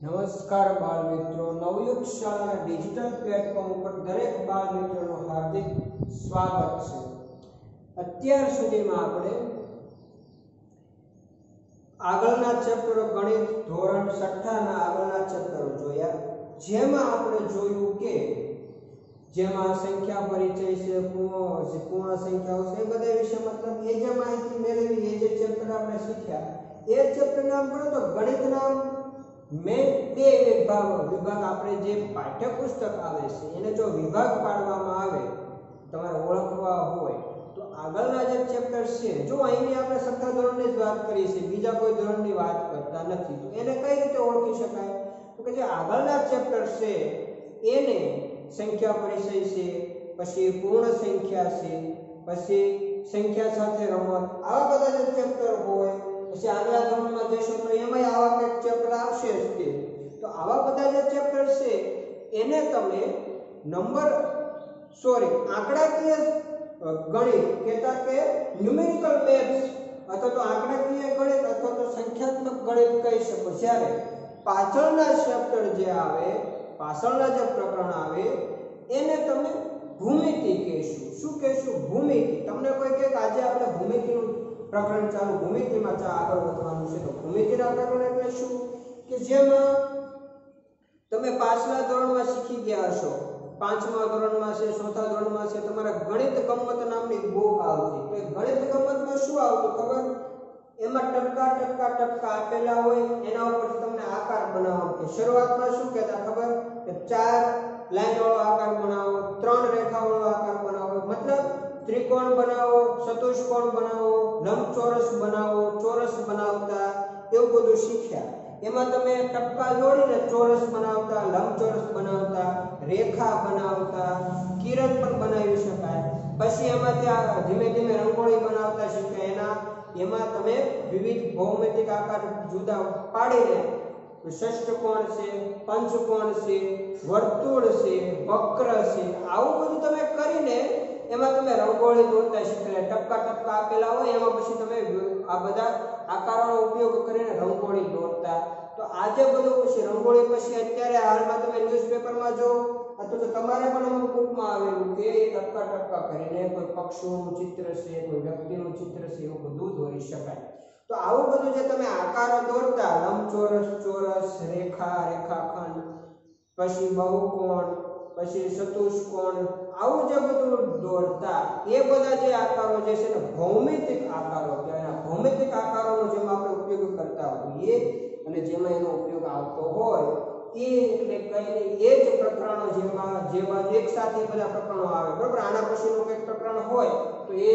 નમસ્કાર બાળ મિત્રો, નવયુગ શાળાના ડિજિટલ પ્લેટફોર્મ ઉપર દરેક બાળ મિત્રોનું હાર્દિક સ્વાગત છે। અત્યાર સુધીમાં આપણે આગળના ચેપ્ટરો ગણિત ધોરણ 6 ના આગળના ચેપ્ટરો જોયા, જેમાં આપણે જોયું કે જેમાં સંખ્યા પરિચય છે, પૂર્ણ સંખ્યાઓ છે, એ બધા વિશે મતલબ એ જે માહિતી મેળવી, એ જે ચેપ્ટર આપણે શીખ્યા, એ ચેપ્ટર નામ ગણો તો ગણિતના મેં બે વિભાગ આપણે જે પાઠ્યપુસ્તક આવે છે એને જો વિભાગ પાડવામાં આવે તમારે ઓળખવા હોય તો આગળના જે ચેપ્ટર છે, જો અહીંની આપણે 6થા ધોરણની જ વાત કરીએ છીએ, બીજા કોઈ ધોરણની વાત કરતા નથી, તો એને કઈ રીતે ઓળખી શકાય? તો કે જે આગળના ચેપ્ટર છે એને સંખ્યા પરિચય છે, પછી પૂર્ણ સંખ્યા છે, પછી સંખ્યા સાથે રમત, આવા બધા જે ચેપ્ટર હોય, પછી આગલા ધોરણમાં જઈશું તો એમાંય આવા કંઈક ચેપ્ટર આવશે જ તે, તો આવા બધા જે ચેપ્ટર છે એને તમે આંકડાકીય ગણિત કહેતા કે ન્યુમેરિકલ મેથ્સ અથવા તો આંકડાકીય ગણિત અથવા તો સંખ્યાત્મક ગણિત કહી શકો। જ્યારે પાછળના ચેપ્ટર જે આવે, પાછળના જે પ્રકરણ આવે એને તમે ભૂમિતિ કહેશું। શું કહેશું? ભૂમિતિ। તમને કોઈ કહે કે આજે આપણે ભૂમિતિનું પ્રકરણ ચાલુ, ભૂમિતિમાં આગળ વધવાનું છે, તો ભૂમિતિના પ્રકરણ એટલે શું કે જેમાં તમે પાછલા ધોરણમાં શીખી ગયા હશો, 5મા ધોરણમાં છે, 4થા ધોરણમાં છે, તમારા ગણિત ગમ્મત નામની બુક આવતી, તો ગણિત ગમ્મતમાં શું આવતું ખબર? એમાં ટપકા આપેલા હોય, એના ઉપરથી તમને આકાર બનાવવાનો કે શરૂઆતમાં શું કહેતા ખબર? કે 4 લાઈન વાળો આકાર બનાવો, 3 રેખા વાળો આકાર બનાવો, મતલબ ત્રિકોણ બનાવો, ચતુષ્કોણ બનાવો, લંબચોરસ બનાવો, ચોરસ બનાવતા, એવું બધું શીખ્યા। એમાં તમે ટપકા જોડીને ચોરસ બનાવતા, લંબચોરસ બનાવતા, રેખા બનાવતા, કિરણ પણ બનાવી શકાય। પછી એમાં ત્યાં ધીમે ધીમે રંગોળી બનાવતા શીખ્યા। એમાં તમે વિવિધ ભૌમિતિક આકાર જુદા પાડીને ષષ્ઠકોણ છે, પંચકોણ છે, વર્તુળ છે, વક્ર છે, આવું બધું તમે કરીને એમાં તમે રંગોળી દોરતા શીખ્યા। ટપકા આપેલા હોય એમાં પછી તમે આ બધા આકારોનો ઉપયોગ કરીને રંગોળી દોરતા। તો આજે બધું પછી રંગોળી પછી અત્યારે હાલમાં તમે ન્યૂઝપેપરમાં જો અથવા તો તમારે પણ અમુક બુકમાં આવેલું કે ટપકા કરીને કોઈ પક્ષીનું ચિત્ર છે, કોઈ વ્યક્તિનું ચિત્ર છે, એવું બધું દોરી શકાય। તો આવું બધું જે તમે આકારો દોરતા, લંબચોરસ, ચોરસ, રેખા, રેખાખંડ, પછી બહુકોણ, પછી ચતુષ્કોણ, આવું જે બધું દોરતા, એ બધા જે આકારો જે છે ને ભૌમિતિક આકારો કહેવાય। ભૌમિતિક આકારોનો જેમાં આપણે ઉપયોગ કરતા હોઈએ અને જેમાં એનો ઉપયોગ આવતો હોય એ એટલે કઈ એ જ પ્રકરણો જેમાં એક સાથે બધા પ્રકરણો આવે, બરાબર? આના પછીનું કંઈક પ્રકરણ હોય તો એ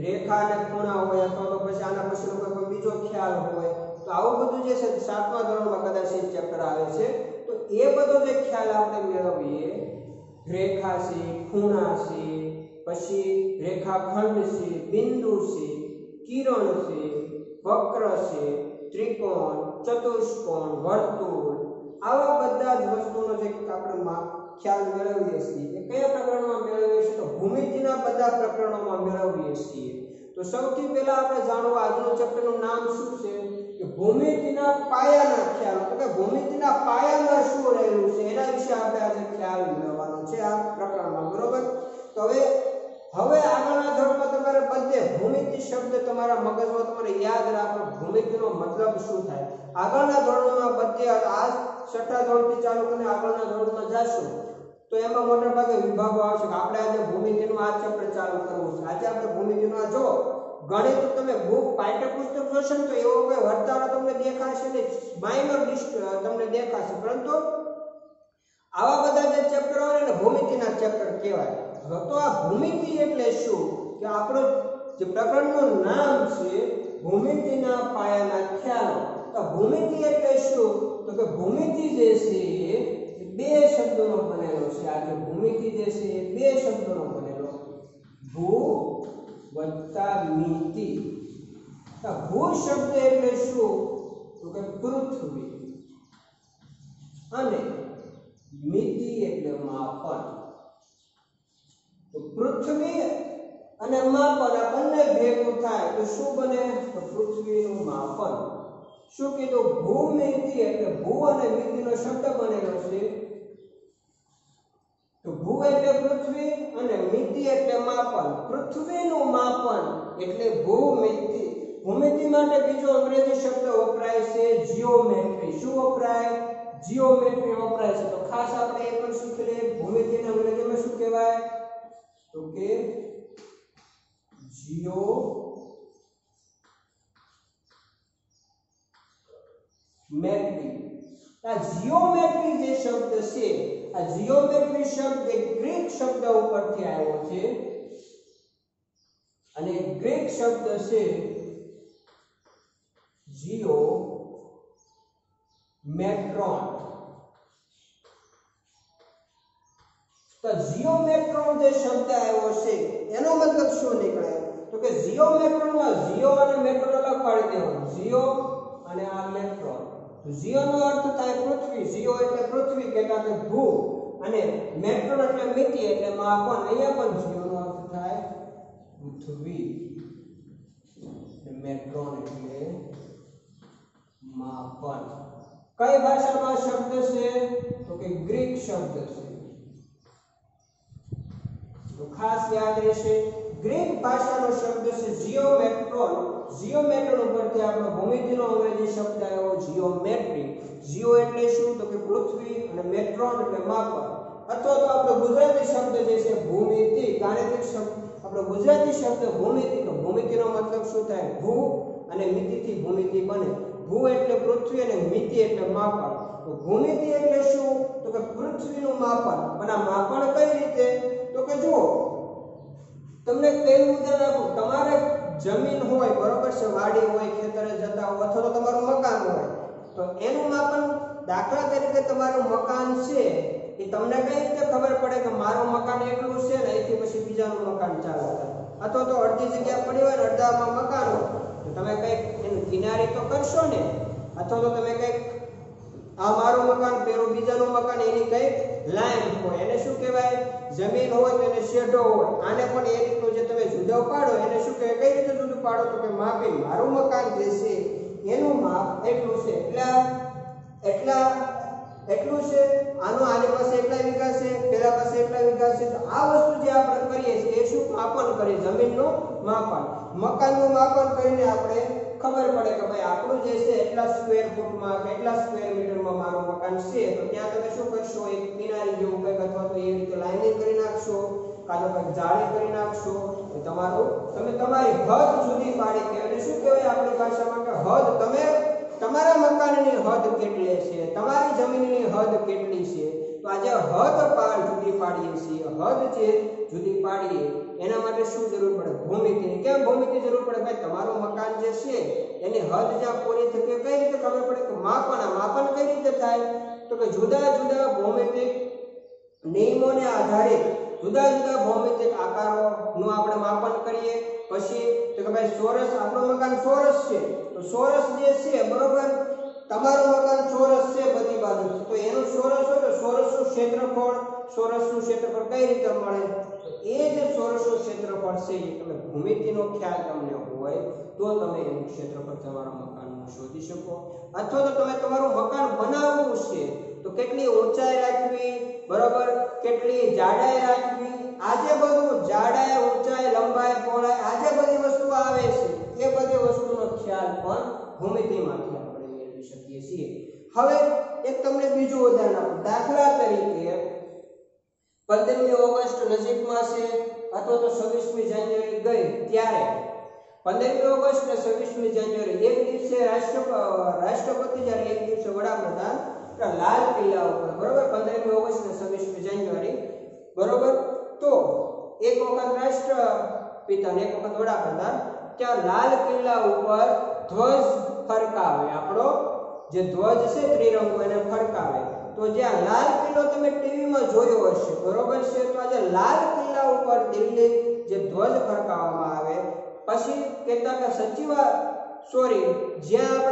રેખા અને ખૂણા હોય, અથવા તો પછી આના પછીનો કોઈ બીજો ખ્યાલ હોય, તો આવું બધું જે છે 7મા ધોરણમાં કદાચ એ ચેપ્ટર આવે છે, તો એ બધો જે ખ્યાલ આપણે મેળવીએ, રેખા છે, ખૂણા છે, પછી રેખાખંડ છે, બિંદુ છે, કિરણ છે, વક્ર છે, ત્રિકોણ, ચતુષ્કોણ, વર્તુળ, આવા બધા જ વસ્તુનો જે આપણે ખ્યાલ મેળવીએ છીએ એ કયા પ્રકરણમાં મેળવીએ છીએ? તો ભૂમિતિના બધા પ્રકરણોમાં મેળવીએ છીએ। તો સૌથી પહેલા આપણે જાણવું આજનું ચેપ્ટરનું નામ શું છે કે ભૂમિતિના પાયાના ખ્યાલો। તો કે ભૂમિતિના પાયામાં શું રહેલું છે એના વિશે આપણે આજે ખ્યાલ મેળવવાનો છે આ પ્રકરણમાં, બરોબર? તો હવે આગળના ધોરણમાં તમારે બધે ભૂમિતિ શબ્દ તમારા મગજમાં તમારે યાદ રાખો, ભૂમિતિનો મતલબ શું થાય। આગળના ધોરણોમાં બધે આ 6થા ધોરણથી ચાલુ કરીને આગળના ધોરણમાં જશો તો એમાં મોટા ભાગે વિભાગો આવશે કે આપણે આજે ભૂમિતિનું આ ચેપ્ટર ચાલુ કરવું છે, આજે આપણે ભૂમિતિનું આ જો ગણિત તમે બુક પાઠ્યપુસ્તક જોશો ને તો એવો કોઈ વર્તાળો તમને દેખાશે ને, માઇનર લિસ્ટ તમને દેખાશે, પરંતુ આવા બધા જે ચેપ્ટર હોય ને ભૂમિતિના ચેપ્ટર કહેવાય। હવે તો આ ભૂમિતિ એટલે શું કે આપણો જે પ્રકરણનું નામ છે ભૂમિતિના પાયાના ખ્યાલો। તો ભૂમિતિ એટલે શું? તો કે ભૂમિતિ જે છે એ બે શબ્દોનો બનેલો છે। આ જે ભૂમિતિ જે છે એ બે શબ્દોનો બનેલો, ભૂ વત્તા મિતિ। ભૂ શબ્દ એટલે શું? તો કે પૃથ્વી, અને મિતિ એટલે માપન। તો પૃથ્વી અને માપન આ બંને ભેગું થાય તો શું બને? તો પૃથ્વીનું માપન। શું કીધું? ભૂમિતિ એટલે ભૂ અને મિતિનો શબ્દ બનેલો છે. તો ભૂ એટલે પૃથ્વી અને મિતિ એટલે માપન. પૃથ્વીનું માપન એટલે ભૂમિતિ. ભૂમિતિ માટે બીજો અંગ્રેજી શબ્દ વપરાય છે જીઓમેટ્રી. શું વપરાય? જીઓમેટ્રી વપરાય છે. તો ખાસ આપણે એ પણ શીખી લઈએ ભૂમિતિને અંગ્રેજીમાં શું કહેવાય? તો કે જીઓમેટ્રી. આ જીઓમેટ્રી જે શબ્દ છે, આ જીઓમેટ્રી શબ્દ એક ગ્રીક શબ્દ ઉપરથી આવ્યો છે અને ગ્રીક શબ્દ છે જીઓમેટ્રોન. તો જીઓમેટ્રોન જે શબ્દ આવ્યો છે એનો મતલબ શું નીકળે? તો કે જીઓમેટ્રોનમાં જીઓ અને મેટ્રોન અલગ પાડી દેવાનો. જીઓ અને આ મેટ્રોન. તો જીઓ નો અર્થ થાય પૃથ્વી. જીઓ એટલે પૃથ્વી કહેતા કે ભૂ, અને મેટ્રોન એટલે મિતિ એટલે માપન. અહીંયા પણ જીઓ નો અર્થ થાય પૃથ્વી, મેટ્રોન એટલે માપન. કઈ ભાષામાં શબ્દ છે? તો કે ગ્રીક શબ્દ છે. તો ખાસ યાદ રહેશે ગ્રીક ભાષાનો શબ્દ છે જીઓમેટ્રોન. જીઓમેટ્રોન ઉપરથી આપણો ભૂમિતિનો અંગ્રેજી શબ્દ આવ્યો જીઓમેટ્રી. જીઓ એટલે શું? તો કે પૃથ્વી અને મેટ્રોન એટલે માપન. અથવા તો આપણો ગુજરાતી શબ્દ જે છે ભૂમિતિ, ગાણિતિક શબ્દ આપણો ગુજરાતી શબ્દ ભૂમિતિ. તો ભૂમિતિનો મતલબ શું થાય? ભૂ અને મિતિથી ભૂમિતિ બને. ભૂ એટલે પૃથ્વી અને મિતિ એટલે માપન. તો ભૂમિતિ એટલે શું? તો કે પૃથ્વીનું માપન. પણ આ માપન કઈ રીતે? તો કે જુઓ, તમને પહેલું ઉદાહરણ આપું. તમારે જમીન હોય, બરોબર છે, વાડી હોય, ખેતરે જતા હોય, અથવા તો તમારું મકાન હોય, તો એનું માપન, દાખલા તરીકે તમારું મકાન છે, એ તમને કઈ રીતે ખબર પડે કે મારું મકાન એટલું છે ને એથી પછી બીજાનું મકાન ચાલે? અથવા તો અડધી જગ્યા પડી હોય ને અડધામાં મકાન હોય, તો તમે કઈક એનું કિનારી તો કરશો ને. અથવા તો તમે કઈક આ મારું મકાન પેલું બીજાનું મકાન, એની કઈક લાઈન હોય, એને શું કહેવાય? જમીન હોય તો એને શેઢો હોય. આને પણ એ રીતનું જે તમે જુદો પાડો એને શું કહેવાય? કઈ રીતે જુદું પાડો? તો કે માપી. મારું મકાન જે છે એનું માપ એટલું છે, એટલું છે. આની પાસે એટલા વીઘા છે, પેલા પાસે એટલા વીઘા છે. તો આ વસ્તુ જે આપણે કરીએ છીએ એ શું માપન કરીએ? જમીનનું માપન. મકાનનું માપન કરીને આપણે ખબર પડે કે ભાઈ આપણું જે છે એટલા સ્ક્વેર ફૂટમાં કે એટલા સ્ક્વેર મીટરમાં મારું મકાન છે. તો ત્યાં તમે શું કરશો? એક કિનારી જેવું કંઈક અથવા તો એ રીતે લાઈનિંગ કરી નાખશો, કાં તો કંઈક જાળી કરી નાખશો. તો તમે તમારી હદ જુદી પાડી કે એને શું કહેવાય આપણી ભાષામાં કે હદ. તમે તમારા મકાનની હદ કેટલી છે, તમારી જમીનની હદ કેટલી છે. તો આજે હદ જુદી પાડીએ છીએ. હદ જે જુદી પાડીએ એના માટે શું જરૂર પડે? ભૂમિતિની. કેમ ભૂમિતિ જરૂર પડે? ભાઈ તમારું મકાન જે છે એની હદ જ્યાં પૂરી થતી કઈ રીતે ખબર પડે? કે માપન. આ માપન કઈ રીતે થાય? તો કે જુદા જુદા ભૌમિતિક નિયમોને આધારે જુદા જુદા ભૌમિતિક આકારોનું આપણે માપન કરીએ. પછી તો કે ભાઈ ચોરસ, આપણું મકાન ચોરસ છે, તો ચોરસ જે છે, બરોબર, તમારું મકાન ચોરસ છે બધી બાજુ, તો એનું ચોરસ હોય તો ચોરસનું ક્ષેત્રફળ કઈ રીતે મળે? તો એ જે ચોરસનું ક્ષેત્રફળ છે એ તમે ભૂમિતિનો ખ્યાલ તમને હોય તો તમે એનું ક્ષેત્રફળ તમારા મકાનનું શોધી શકો. અથવા તો તમે તમારું મકાન બનાવવું છે તો કેટલી ઊંચાઈ રાખવી, બરોબર, કેટલી જાડાઈ રાખવી, આજે બધું જાડાઈ, ઊંચાઈ, લંબાઈ, પહોળાઈ, આજે બધી વસ્તુ આવે છે, એ બધી વસ્તુનો ખ્યાલ પણ ભૂમિતિમાંથી આપણે મેળવી શકીએ છીએ. હવે એક તમને બીજું ઉદાહરણ આપું. દાખલા તરીકે 15મી ઓગસ્ટ નજીકમાં છે અથવા તો 26મી જાન્યુઆરી ગઈ, ત્યારે 15મી ઓગસ્ટ ને 26મી જાન્યુઆરી એક દિવસે રાષ્ટ્રપતિ જ્યારે એક દિવસે વડાપ્રધાન લાલ કિલ્લા ઉપર, બરોબર, 15મી ઓગસ્ટ ને 26મી જાન્યુઆરી, બરોબર, તો એક વખત રાષ્ટ્રપિતા ને એક વખત વડાપ્રધાન ત્યાં લાલ કિલ્લા ઉપર ધ્વજ ફરકાવે. આપણો જે ધ્વજ છે ત્રિરંગો એને ફરકાવે. તો જ્યાં લાલ કિલ્લો તમે ટીવીમાં જોયો હશે, બરોબર છે, તો આજે લાલ કિલ્લા ઉપર દિલ્હી જે ધ્વજ ફરકાવવામાં આવે, પછી કહેતા કે જ્યાં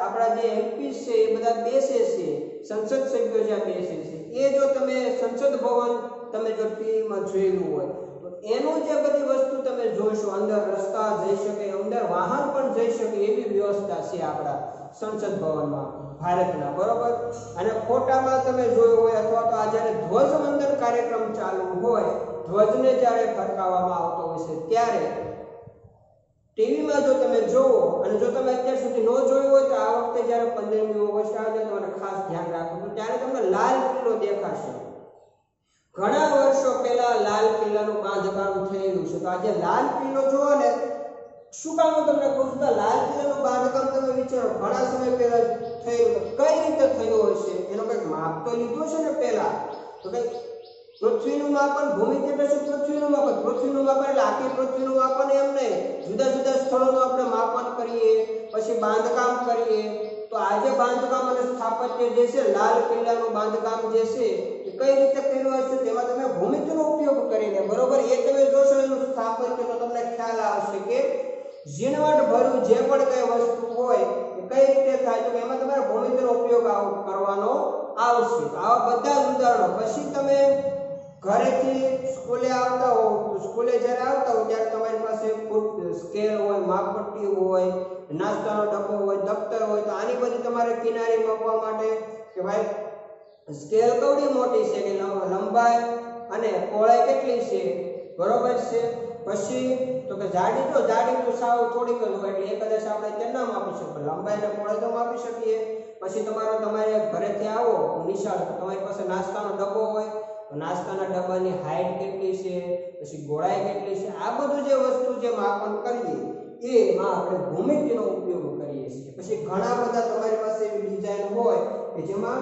આપણા જે એમપી છે એ બધા બેસે છે, સંસદ સભ્યો જ્યાં બેસે છે, એ જો તમે સંસદ ભવન તમે જો ટીવીમાં જોયેલું હોય તો એનું જે બધી વસ્તુ તમે જોશો, અંદર રસ્તા જઈ શકે, અંદર વાહન પણ જઈ શકે એવી વ્યવસ્થા છે આપણા સંસદ ભવનમાં ભારતના, બરોબર. અને ફોટામાં તમે જોયું હોય અથવા તો આ જ્યારે ધ્વજવંદન કાર્યક્રમ ચાલુ હોય, ધ્વજને જ્યારે ફરકાવવામાં આવતો હોય છે ત્યારે ટીવીમાં જો તમે જોવો, અને જો તમે અત્યાર સુધી ન જોયું હોય તો આ વખતે જ્યારે 15મી ઓગસ્ટ આવે તમારે ખાસ ધ્યાન રાખવું, ત્યારે તમને લાલ કિલ્લો દેખાશે. ઘણા વર્ષો પહેલા લાલ કિલ્લાનું બાંધકામ થયેલું છે. તો આજે લાલ કિલ્લો જોવો ને, શું કામ હું તમને કહું છું, લાલ કિલ્લાનું બાંધકામ તમે વિચારો ઘણા સમય પહેલા થયેલું, કઈ રીતે થયું હશે, એનો કંઈક માપ તો લીધું છે ને પહેલા. તો કંઈક પૃથ્વીનું માપન, ભૂમિ એટલે શું? પૃથ્વીનું માપન. પૃથ્વીનું માપન એટલે આખી પૃથ્વીનું માપન એમ નહીં, જુદા જુદા સ્થળોનું આપણે માપન કરીએ, પછી બાંધકામ કરીએ. તો આજે બાંધકામ અને સ્થાપત્ય જે છે, લાલ કિલ્લાનું બાંધકામ જે છે એ કઈ રીતે કર્યું હશે, તેમાં તમે ભૂમિતિનો ઉપયોગ કરીને, બરોબર, એ તમે જોશો એનું સ્થાપત્ય, તો તમને ખ્યાલ આવશે કે ઝીણવટ ભર્યું જે પણ કઈ વસ્તુ હોય એ કઈ રીતે થાય, તો એમાં તમારે ભૂમિતિનો ઉપયોગ કરવાનો આવશે. આવા બધા જ ઉદાહરણો. પછી તમે ઘરેથી સ્કૂલે આવતા હો, તો સ્કૂલે જ્યારે આવતા હો ત્યારે તમારી પાસે સ્કેલ હોય, માપપટ્ટી હોય, નાસ્તાનો ડબ્બો હોય, દફતર હોય. તો આની બધી તમારે કિનારી માપવા માટે કે ભાઈ સ્કેલ કવડી મોટી છે કે લંબાઈ અને પહોળાઈ કેટલી છે, બરોબર છે. પછી તો કે જાડી તો સાવ થોડીક જ હોય એટલે એ કદાચ આપણે તે ના માપી શકીએ, લંબાઈ અને પહોળાઈ તો માપી શકીએ. પછી તમારે ઘરેથી આવો નિશાળ, તો તમારી પાસે નાસ્તાનો ડબ્બો હોય, તો નાસ્તાના ડબ્બાની હાઈટ કેટલી છે, પછી ગોળાઈ કેટલી છે, આ બધું જે વસ્તુ જે માપન કરીએ એમાં આપણે ભૂમિતિનો ઉપયોગ કરીએ છીએ. પછી ઘણા બધા તમારી પાસે એવી ડિઝાઇન હોય કે જેમાં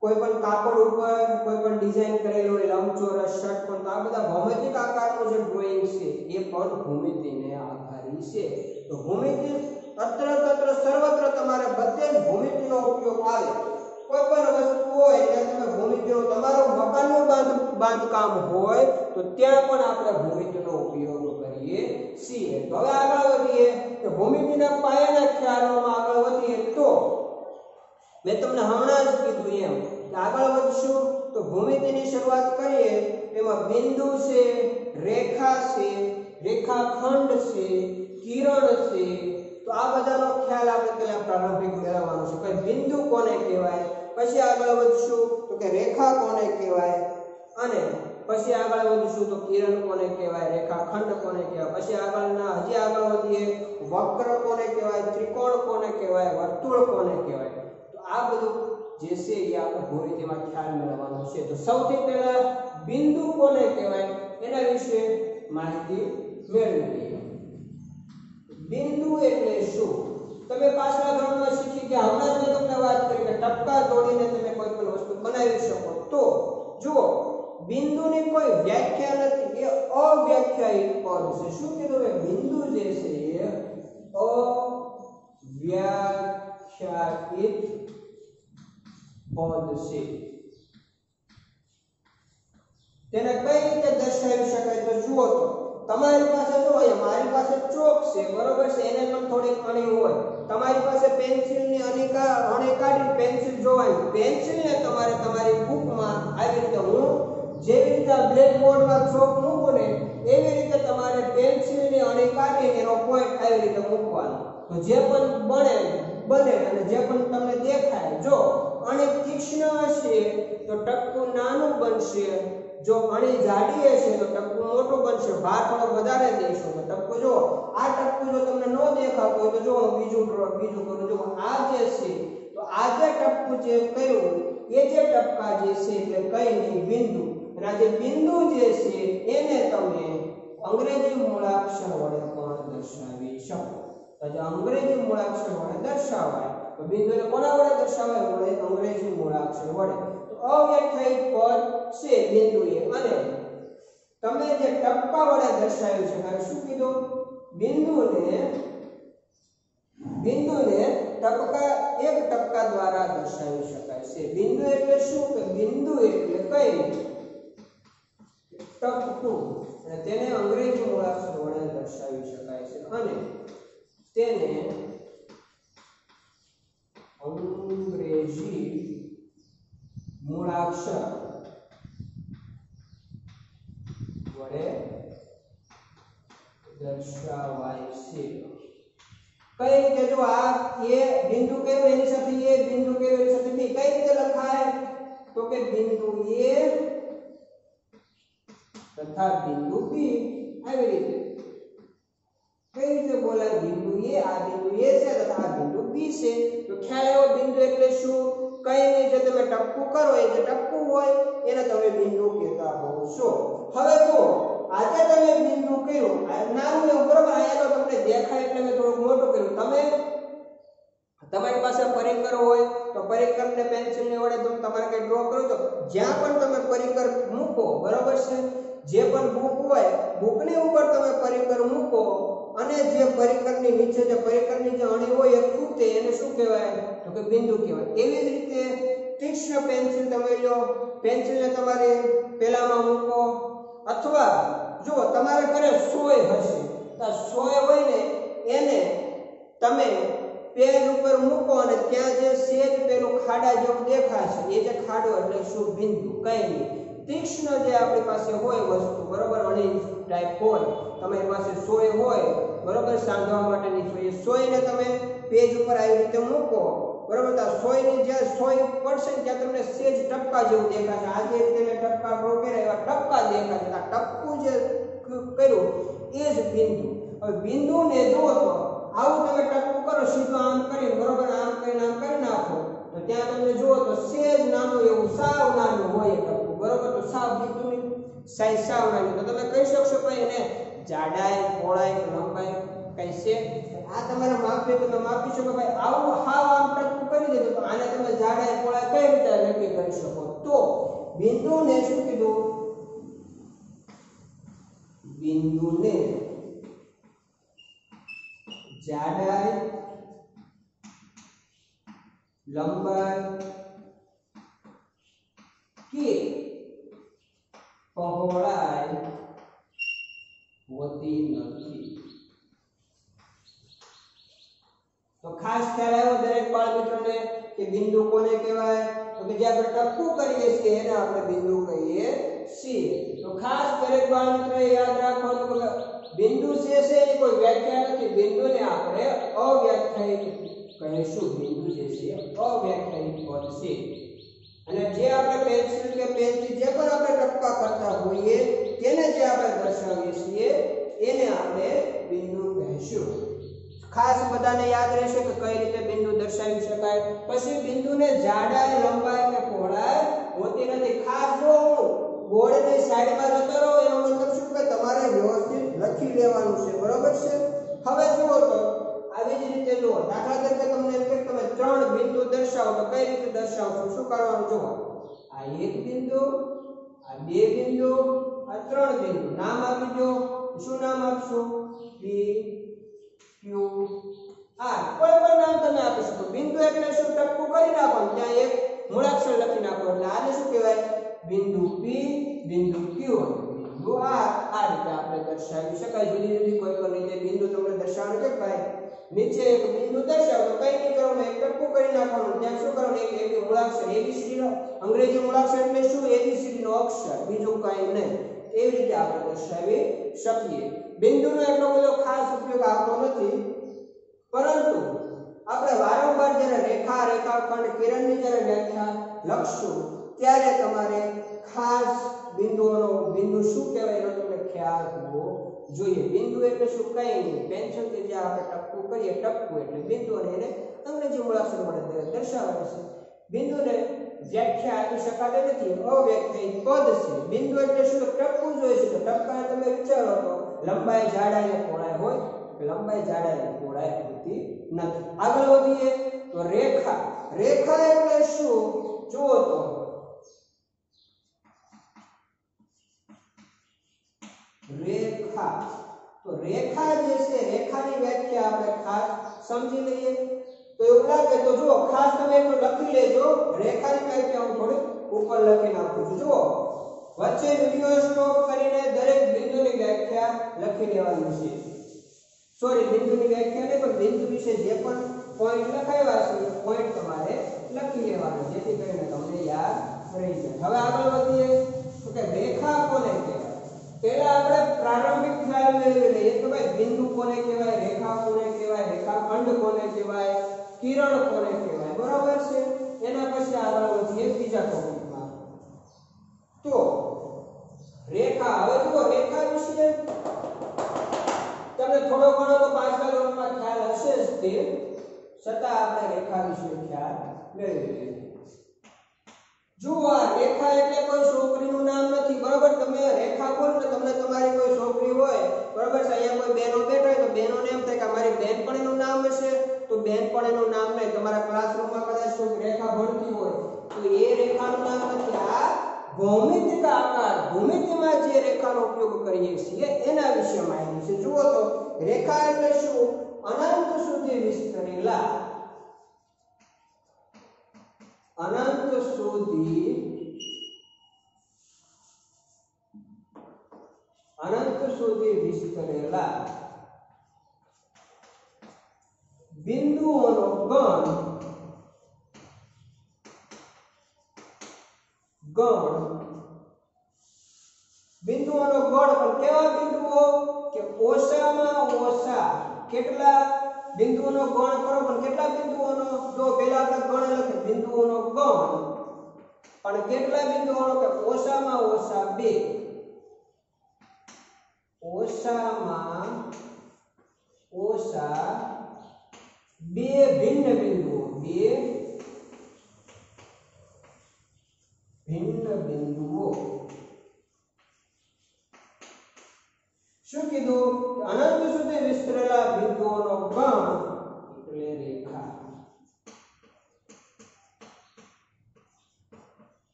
કોઈ પણ કાપડ ઉપર કોઈ પણ ડિઝાઇન કરેલી હોય, લંબચોરસ, ષટકોણ, તો આ બધા ભૌમિતિક આકારનું જે ડ્રોઈંગ છે એ પણ ભૂમિતિને આધારી છે. તો ભૂમિતિ અત્ર તત્ર સર્વત્ર તમારે બધે જ ભૂમિતિનો ઉપયોગ આવે. કોઈ પણ વસ્તુ હોય ત્યાં તમે ભૂમિતિનો, તમારું મકાનનું બાંધકામ હોય તો ત્યાં પણ આપણે ભૂમિતિનો ઉપયોગ કરીએ છીએ. તો હવે આગળ વધીએ કે ભૂમિતિના પાયાના ખ્યાલોમાં આગળ વધીએ તો મેં તમને હમણાં જ કીધું એમ કે આગળ વધશું તો ભૂમિતિની શરૂઆત કરીએ એમાં બિંદુ છે, રેખા છે, રેખાખંડ છે, કિરણ છે. તો આ બધાનો ખ્યાલ આપણે પહેલા પ્રારંભિક મેળવવાનો છે. કે બિંદુ કોને કહેવાય, પછી આગળ વધશું તો કે રેખા કોને કહેવાય, અને પછી આગળ વધશું તો કિરણ કોને કહેવાય, રેખાખંડ કોને કહેવાય. પછી હજી આગળ વધીએ વક્ર કોને કહેવાય, ત્રિકોણ કોને કહેવાય, વર્તુળ કોને કહેવાય. તો આ બધું જે છે એ આપણે ભૂમિતિમાં ખ્યાલ મેળવવાનો છે. તો સૌથી પહેલા બિંદુ કોને કહેવાય એના વિશે માહિતી મેળવીએ. બિંદુ એટલે શું? તમે પાછલા ધોરણમાં શીખી ગયા, હમણાં જ તમને વાત કરી કે ટપકા દોડીને તમે કોઈ પણ વસ્તુ બનાવી શકો. તો જુઓ, બિંદુની કોઈ વ્યાખ્યા નથી, એ અવ્યાખ્યાયિત પદ છે. શું કીધું? કે બિંદુ જે છે એ અવ્યાખ્યાયિત પદ છે. તેને કઈ રીતે દર્શાવી શકાય? તો જુઓ, તો તમારી પાસે જો અહીંયા મારી પાસે ચોક છે, બરોબર છે, એને પણ થોડીક અણી હોય. તમારી પાસે પેન્સિલની અણી કાઢી પેન્સિલ જોવાની, પેન્સિલને તમારે તમારી બુકમાં આવી રીતે, હું જેવી રીતે બ્લેક બોર્ડમાં ચોક મૂકું ને એવી રીતે તમારે પેન્સિલની અણી કાઢીને એનો પોઈન્ટ આવી રીતે મૂકવાનો. તો જે પણ બને અને જે પણ તમને દેખાય, જો અણી તીક્ષ્ણ હશે તો ટપકું નાનું બનશે, જો અણી જાડી હશે તો ટપકું મોટું બનશે. ભાર થોડો વધારે દેશો તો ટપકું, જો આ ટપકું જો તમને ન દેખાતું હોય તો જો હું બીજું કરું. જો આ જે છે તો આ જે ટપકું જે કર્યું એ જે ટપકા જે છે એટલે કઈ નહીં, બિંદુ. અને આ જે બિંદુ જે છે એને તમે અંગ્રેજી મૂળાક્ષર વડે પણ દર્શાવી શકો. તો જે અંગ્રેજી મૂળાક્ષર વડે દર્શાવાય તો બિંદુને કોના વડે દર્શાવાય? અંગ્રેજી મૂળાક્ષર વડે. તો અવ્યાખ્યાયિત પદ છે બિંદુ એ. અને તમે જે ટપકા વડે દર્શાવ્યું છે, કારણ શું કીધું? બિંદુને ટપકા, એક ટપકા દ્વારા દર્શાવી શકાય છે. બિંદુ એટલે શું? કે બિંદુ એટલે કઈ ટપકું, અને તેને અંગ્રેજી મૂળાક્ષર વડે દર્શાવી શકાય છે. અને તેને અંગ્રેજી મૂળાક્ષર વડે દર્શાવાય છે. કઈ રીતે? જો આ એ બિંદુ કયું એની સાથે એ બિંદુ કયું એની સાથે બી કઈ રીતે લખાય? તો કે બિંદુ એ તથા બિંદુ બી. આવી રીતે કઈ રીતે બોલાય? બિંદુ એ, આ બિંદુ એ છે તથા આ બિંદુ બી છે. તો ખ્યાલ આવ્યો? બિંદુ એટલે શું? કઈ નહીં, જે તમે ટપકું કરો એ જે ટપકું હોય એને તમે બિંદુ કહેતા હો છો. હવે જો આજે તમે બિંદુ કર્યું, નાનું એવું બરોબર, અહીંયા તો તમને દેખાય એટલે મેં થોડું મોટું કર્યું. તમે તમારી પાસે પરિકર હોય તો પરિકરને પેન્સિલની વડે તમે તમારે કઈ ડ્રો કરો છો, જ્યાં પણ તમે પરિકર મૂકો, બરોબર છે, જે પણ બુક હોય બુકની ઉપર તમે પરિકર મૂકો અને જે પરિકરની નીચે જે પરિકરની જે અણી હોય એ ખૂટે એને શું કહેવાય? તો કે બિંદુ કહેવાય. એવી જ રીતે તીક્ષ્ણ પેન્સિલ તમે લો, પેન્સિલને તમારે પેલામાં મૂકો, અથવા જો તમારા ઘરે સોય હશે તો સોય હોય ને એને તમે પેજ ઉપર મૂકો અને ત્યાં જે સેજ પેલું ખાડા જેવું દેખાશે એ જે ખાડો એટલે શું? બિંદુ. કઈ નહીં, તીક્ષ્ણ જે આપણી પાસે હોય વસ્તુ, બરોબર, અણી ટાઈપ હોય, તમારી પાસે સોય હોય, બરોબર, સાંધવા માટેની સોય, સોયને તમે પેજ ઉપર આવી રીતે મૂકો, બરોબર, તો સોયની જે સોય પડશે ત્યાં તમને સેજ ટપકા જેવું દેખાશે. આ જે રીતે મેં ટપકા ડ્રો કર્યા એવા ટપકા દેખાશે. આ ટપકું જે કર્યું એ જ બિંદુ. હવે બિંદુને જુઓ તો આવું તમે ટપકું કરો, સીધું આમ કરીને, બરોબર, આમ કરી નાખો તો ત્યાં તમને જુઓ તો સેજ નાનું એવું, સાવ નાનું હોય ટપકું, બરોબર, તો સાવ બિંદુની સાઈઝ સાવ નાની. તો તમે કહી શકશો ભાઈ એને જાડાઈ, પહોળાઈ, લંબાઈ કઈ છે? આ તમારે માપી તમે માપી શકો. ભાઈ આવું હાવ આમ ટપકું કરી દીધું તો આને તમે જાડાઈ, પહોળાઈ કઈ રીતે નક્કી કરી શકો? તો બિંદુને શું કીધું? બિંદુને જાડાઈ, લંબાઈ કે પહોળાઈ હોતી નથી. તો ખાસ ખ્યાલ આવ્યો દરેક બાળ મિત્રોને કે બિંદુ કોને કહેવાય? તો કે જે આપણે ટપકું કરીએ છીએ એને આપણે બિંદુ કહીએ છીએ. તો ખાસ દરેક બાળ મિત્રોએ યાદ રાખવાનું કે બિંદુ છે એની કોઈ વ્યાખ્યા નથી. બિંદુને આપણે અવ્યાખ્યાયિત કહીશું. બિંદુ જે છે અવ્યાખ્યાયિત પદ છે. અને જે આપણે પેન્સિલ કે પેનથી જે પણ આપણે ટપકા કરતા હોઈએ તેને જે આપણે દર્શાવીએ છીએ એને આપણે બિંદુ કહીશું. ખાસ બધાને યાદ રહેશે કે કઈ રીતે બિંદુ દર્શાવી શકાય. પછી બિંદુને જાડાઈ, લંબાઈ કે પહોળાઈ હોતી નથી. ખાસ જો બોર્ડની સાઈડમાં જતો રહો એનો મતલબ શું કે તમારે વ્યવસ્થિત લખી લેવાનું છે, બરોબર છે. હવે જુઓ તો આવી જ રીતે જુઓ, દાખલા તરીકે તમને એમ કે તમે 3 બિંદુ દર્શાવો તો કઈ રીતે દર્શાવશો? શું કરવાનું? જુઓ, આ 1 બિંદુ, આ 2 બિંદુ, આ 3 બિંદુ. નામ આપી દો. શું નામ આપશો? P, Q, R. કોઈ પણ નામ તમે આપી શકો. બિંદુ એટલે શું? ટપકું કરી નાખો, ત્યાં એક મૂળાક્ષર લખી નાખો એટલે આને શું કહેવાય? બિંદુ P, બિંદુ Q અને બિંદુ R. આ રીતે આપણે દર્શાવી શકાય. જુદી જુદી કોઈ પણ રીતે બિંદુ તમને દર્શાવવાનું કે ભાઈ નીચે એક બિંદુ દર્શાવો તો કઈ નહીં કરવાનું, એક ટપકું કરી નાખવાનું, ત્યાં શું કરવાનું? એક મૂળાક્ષર, ABCD નો અંગ્રેજી મૂળાક્ષર એટલે શું? ABCD નો અક્ષર, બીજું કઈ નહીં. એવી રીતે આપણે દર્શાવી શકીએ. બિંદુનો એટલો બધો ખાસ ઉપયોગ આવતો નથી, પરંતુ આપણે વારંવાર જ્યારે રેખા, રેખાખંડ, કિરણની જ્યારે વ્યાખ્યા લખશું ત્યારે તમારે ખાસ બિંદુઓનો બિંદુ શું કહેવાય એનો તમને ખ્યાલ હોવો જોઈએ. બિંદુ એટલે શું? કઈ નહીં, પેન્સિલથી જે આપણે ટપકું કરીએ, ટપકું એટલે બિંદુ, અને એને અંગ્રેજી મૂળાક્ષર વડે દર્શાવાય છે. બિંદુને વ્યાખ્યા આપી શકાતી નથી, અવ્યાખ્યાયિત પદ છે. બિંદુ એટલે શું? ટપકું જોઈએ છે. તો ટપકાને તમે વિચારો તો લંબાઈ, જાડાઈ અને પહોળાઈ હોય. લંબાઈ, જાડાઈ અને પહોળાઈ હોતી નથી. આગળ વધીએ તો રેખા. રેખા એટલે શું? જુઓ તો રેખા. તો રેખા જે છે, રેખાની વ્યાખ્યા આપણે ખાસ સમજી લઈએ. તો એવું લાગે તો જુઓ, ખાસ તમે એટલું લખી લેજો. રેખાની વ્યાખ્યા હું થોડી ઉપર લખી નાખું છું. જુઓ, વચ્ચે વિડિયો સ્ટોપ કરીને દરેક બિંદુની વ્યાખ્યા લખી લેવાની છે. સોરી, બિંદુની વ્યાખ્યા નહીં પણ બિંદુ વિશે જે પણ પોઈન્ટ લખાવ્યા છે એ પોઈન્ટ તમારે લખી લેવાના, જેથી કરીને તમને યાદ રહી જાય. હવે આગળ વધીએ તો કે રેખા કોને કહેવાય? પહેલા આપણે પ્રારંભિક ખ્યાલ મેળવી લઈએ કે ભાઈ બિંદુ કોને કહેવાય, રેખા કોને કહેવાય, રેખાખંડ કોને કહેવાય, કિરણ કોને કહેવાય, બરાબર છે। એના પછી આગળ વધીએ બીજા ટોપિકમાં। તો રેખા, હવે જુઓ રેખા વિશે તમને થોડો ઘણો તો પાછલા ધોરણમાં ખ્યાલ હશે જ, તે છતાં આપણે રેખા વિશે ખ્યાલ મેળવી લઈએ। જુઓ આ રેખા એટલે કોઈ છોકરીનું નામ નથી, બરાબર। તમે રેખા બોલો ને તમને તમારી કોઈ છોકરી હોય, બરાબર છે, અહીંયા કોઈ બહેનો બેઠા હોય તો બહેનોને એમ થાય કે મારી બેનપણીનું નામ હશે, તો બેનપણીનું નામ નહીં, તમારા ક્લાસરૂમમાં કદાચ કોઈ રેખા ભણતી હોય તો એ રેખાનું નામ નથી, આ ભૌમિતિક આકાર, ભૂમિતિમાં જે રેખાનો ઉપયોગ કરીએ છીએ એના વિશે માહિતી છે। જુઓ તો રેખા એટલે શું? અનંત સુધી વિસ્તરેલા, અનંત સુધી વિસ્તરેલા બિંદુઓનો ગણ, બિંદુઓનો ગણ, પણ કેવા બિંદુઓ કે ઓછામાં ઓછા કેટલા બિંદુઓનો ગણ કરો, પણ કેટલા બિંદુઓનો? જો પહેલા આપણે ગણ લખીએ બિંદુઓનો ગણ, પણ કેટલા બિંદુઓનો? કે ઓછામાં ઓછા 2, ઓછામાં ઓછા 2 ભિન્ન બિંદુઓ, 2 ભિન્ન બિંદુઓ। શું કીધું? અનંત સુધી વિસ્તરેલા બિંદુઓનો ગણ એટલે રેખા।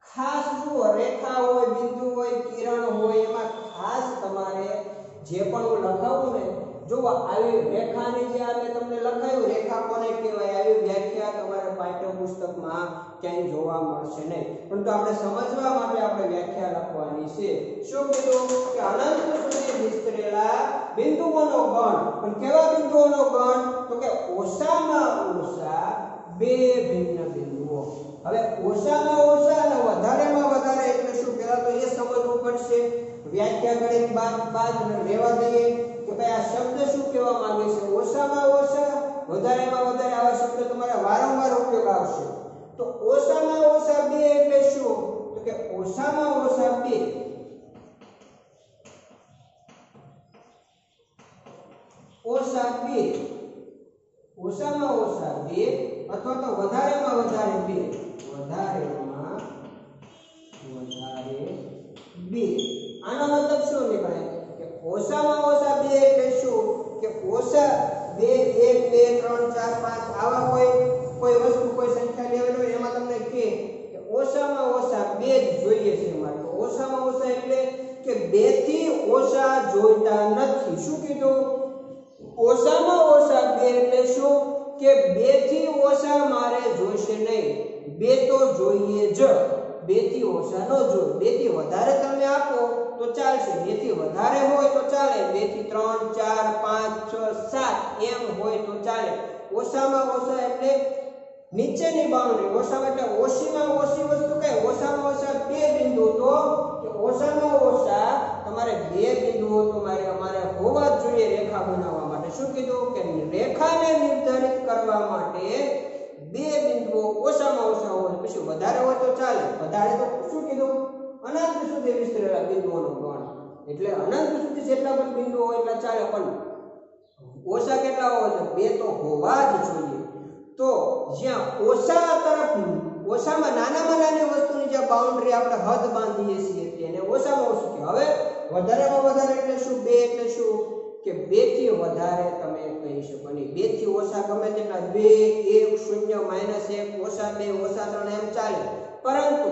ખાસ જુઓ રેખા હોય, બિંદુ હોય, કિરણ હોય, એમાં ખાસ તમારે જે પણ હું લખાવું ને, જો આવી રેખાની જે આ મેં તમને લખાયું રેખા કોને કહેવાય, આવી વ્યાખ્યા તમારે પાઠ્યપુસ્તકમાં ક્યાંય જોવા મળશે નહીં, પરંતુ આપણે સમજવા માટે આપણે વ્યાખ્યા લખવાની છે। શું કીધું? કે અનંત સુધી વિસ્તરેલા બિંદુઓનો ગણ, પણ કેવા બિંદુઓનો ગણ? તો કે ઓછામાં ઓછા 2 ભિન્ન બિંદુઓ। હવે ઓછામાં ઓછા અને વધારેમાં વધારે એટલે શું? પહેલા તો એ સમજવું પડશે, વ્યાખ્યા ગણિત બાદ રહેવા દઈએ કે ભાઈ આ શબ્દ શું કહેવા માંગે છે। ઓછામાં ઓછા, વધારેમાં વધારે, આવા શબ્દ તમારા વારંવાર ઉપયોગ આવશે। તો ઓછામાં ઓછા 2 એટલે શું? તો કે ઓછામાં ઓછા 2, ઓછા 2, ઓછામાં ઓછા 2 અથવા તો વધારેમાં વધારે 2, વધારેમાં વધારે 2। આનો મતલબ શું નીકળે? કે ઓછામાં ઓછા 2 એટલે શું? કે ઓછા 2, 1, 2, 3, 4, 5 આવા કોઈ વસ્તુ, કોઈ સંખ્યા લેવાની હોય એમાં તમને કે ઓછામાં ઓછા 2 જ જોઈએ છે મારે, તો ઓછામાં ઓછા એટલે કે 2 થી ઓછા જોઈતા નથી। શું કીધું? ઓછામાં ઓછા 2 એટલે શું? કે 2 થી ઓછા મારે જોઈશે નહીં, 2 તો જોઈએ જ, 2 થી ઓછા ન જોઈએ। 2 થી વધારે તમે આપો તો ચાલશે, 2 થી વધારે હોય તો ચાલે, 2 થી 3, 4, 5, 6, 7 એમ હોય તો ચાલે। ઓછામાં ઓછા એટલે નીચેની બાઉન્ડ્રી, ઓછામાં એટલે ઓછીમાં ઓછી વસ્તુ કઈ? ઓછામાં ઓછા 2 બિંદુ, તો કે ઓછામાં ઓછા તમારે 2 બિંદુઓ તો અમારે હોવા જ જોઈએ રેખા બનાવવા માટે। શું કીધું? કે રેખાને નિર્ધારિત કરવા માટે 2 બિંદુઓ ઓછામાં ઓછા હોય, પછી વધારે હોય તો ચાલે, વધારે તો શું કીધું? અનંત સુધી વિસ્તરેલા બિંદુઓનો ગણ, એટલે અનંત સુધી જેટલા પણ બિંદુઓ હોય એટલા ચાલે, પણ ઓછા કેટલા હોવા જોઈએ? 2 તો હોવા જ જોઈએ। તો જ્યાં ઓછા તરફ, ઓછામાં નાનામાં નાની વસ્તુની જે બાઉન્ડ્રી આપણે હદ બાંધીએ છીએ તેને ઓછામાં ઓછું કહેવાય। હવે વધારેમાં વધારે એટલે શું? 2 એટલે શું? કે 2 થી વધારે તમે કહી શકો નહીં, 2 થી ઓછા ગમે તેટલા, 2, 1, 0, -1, -2, -3 એમ ચાલે, પરંતુ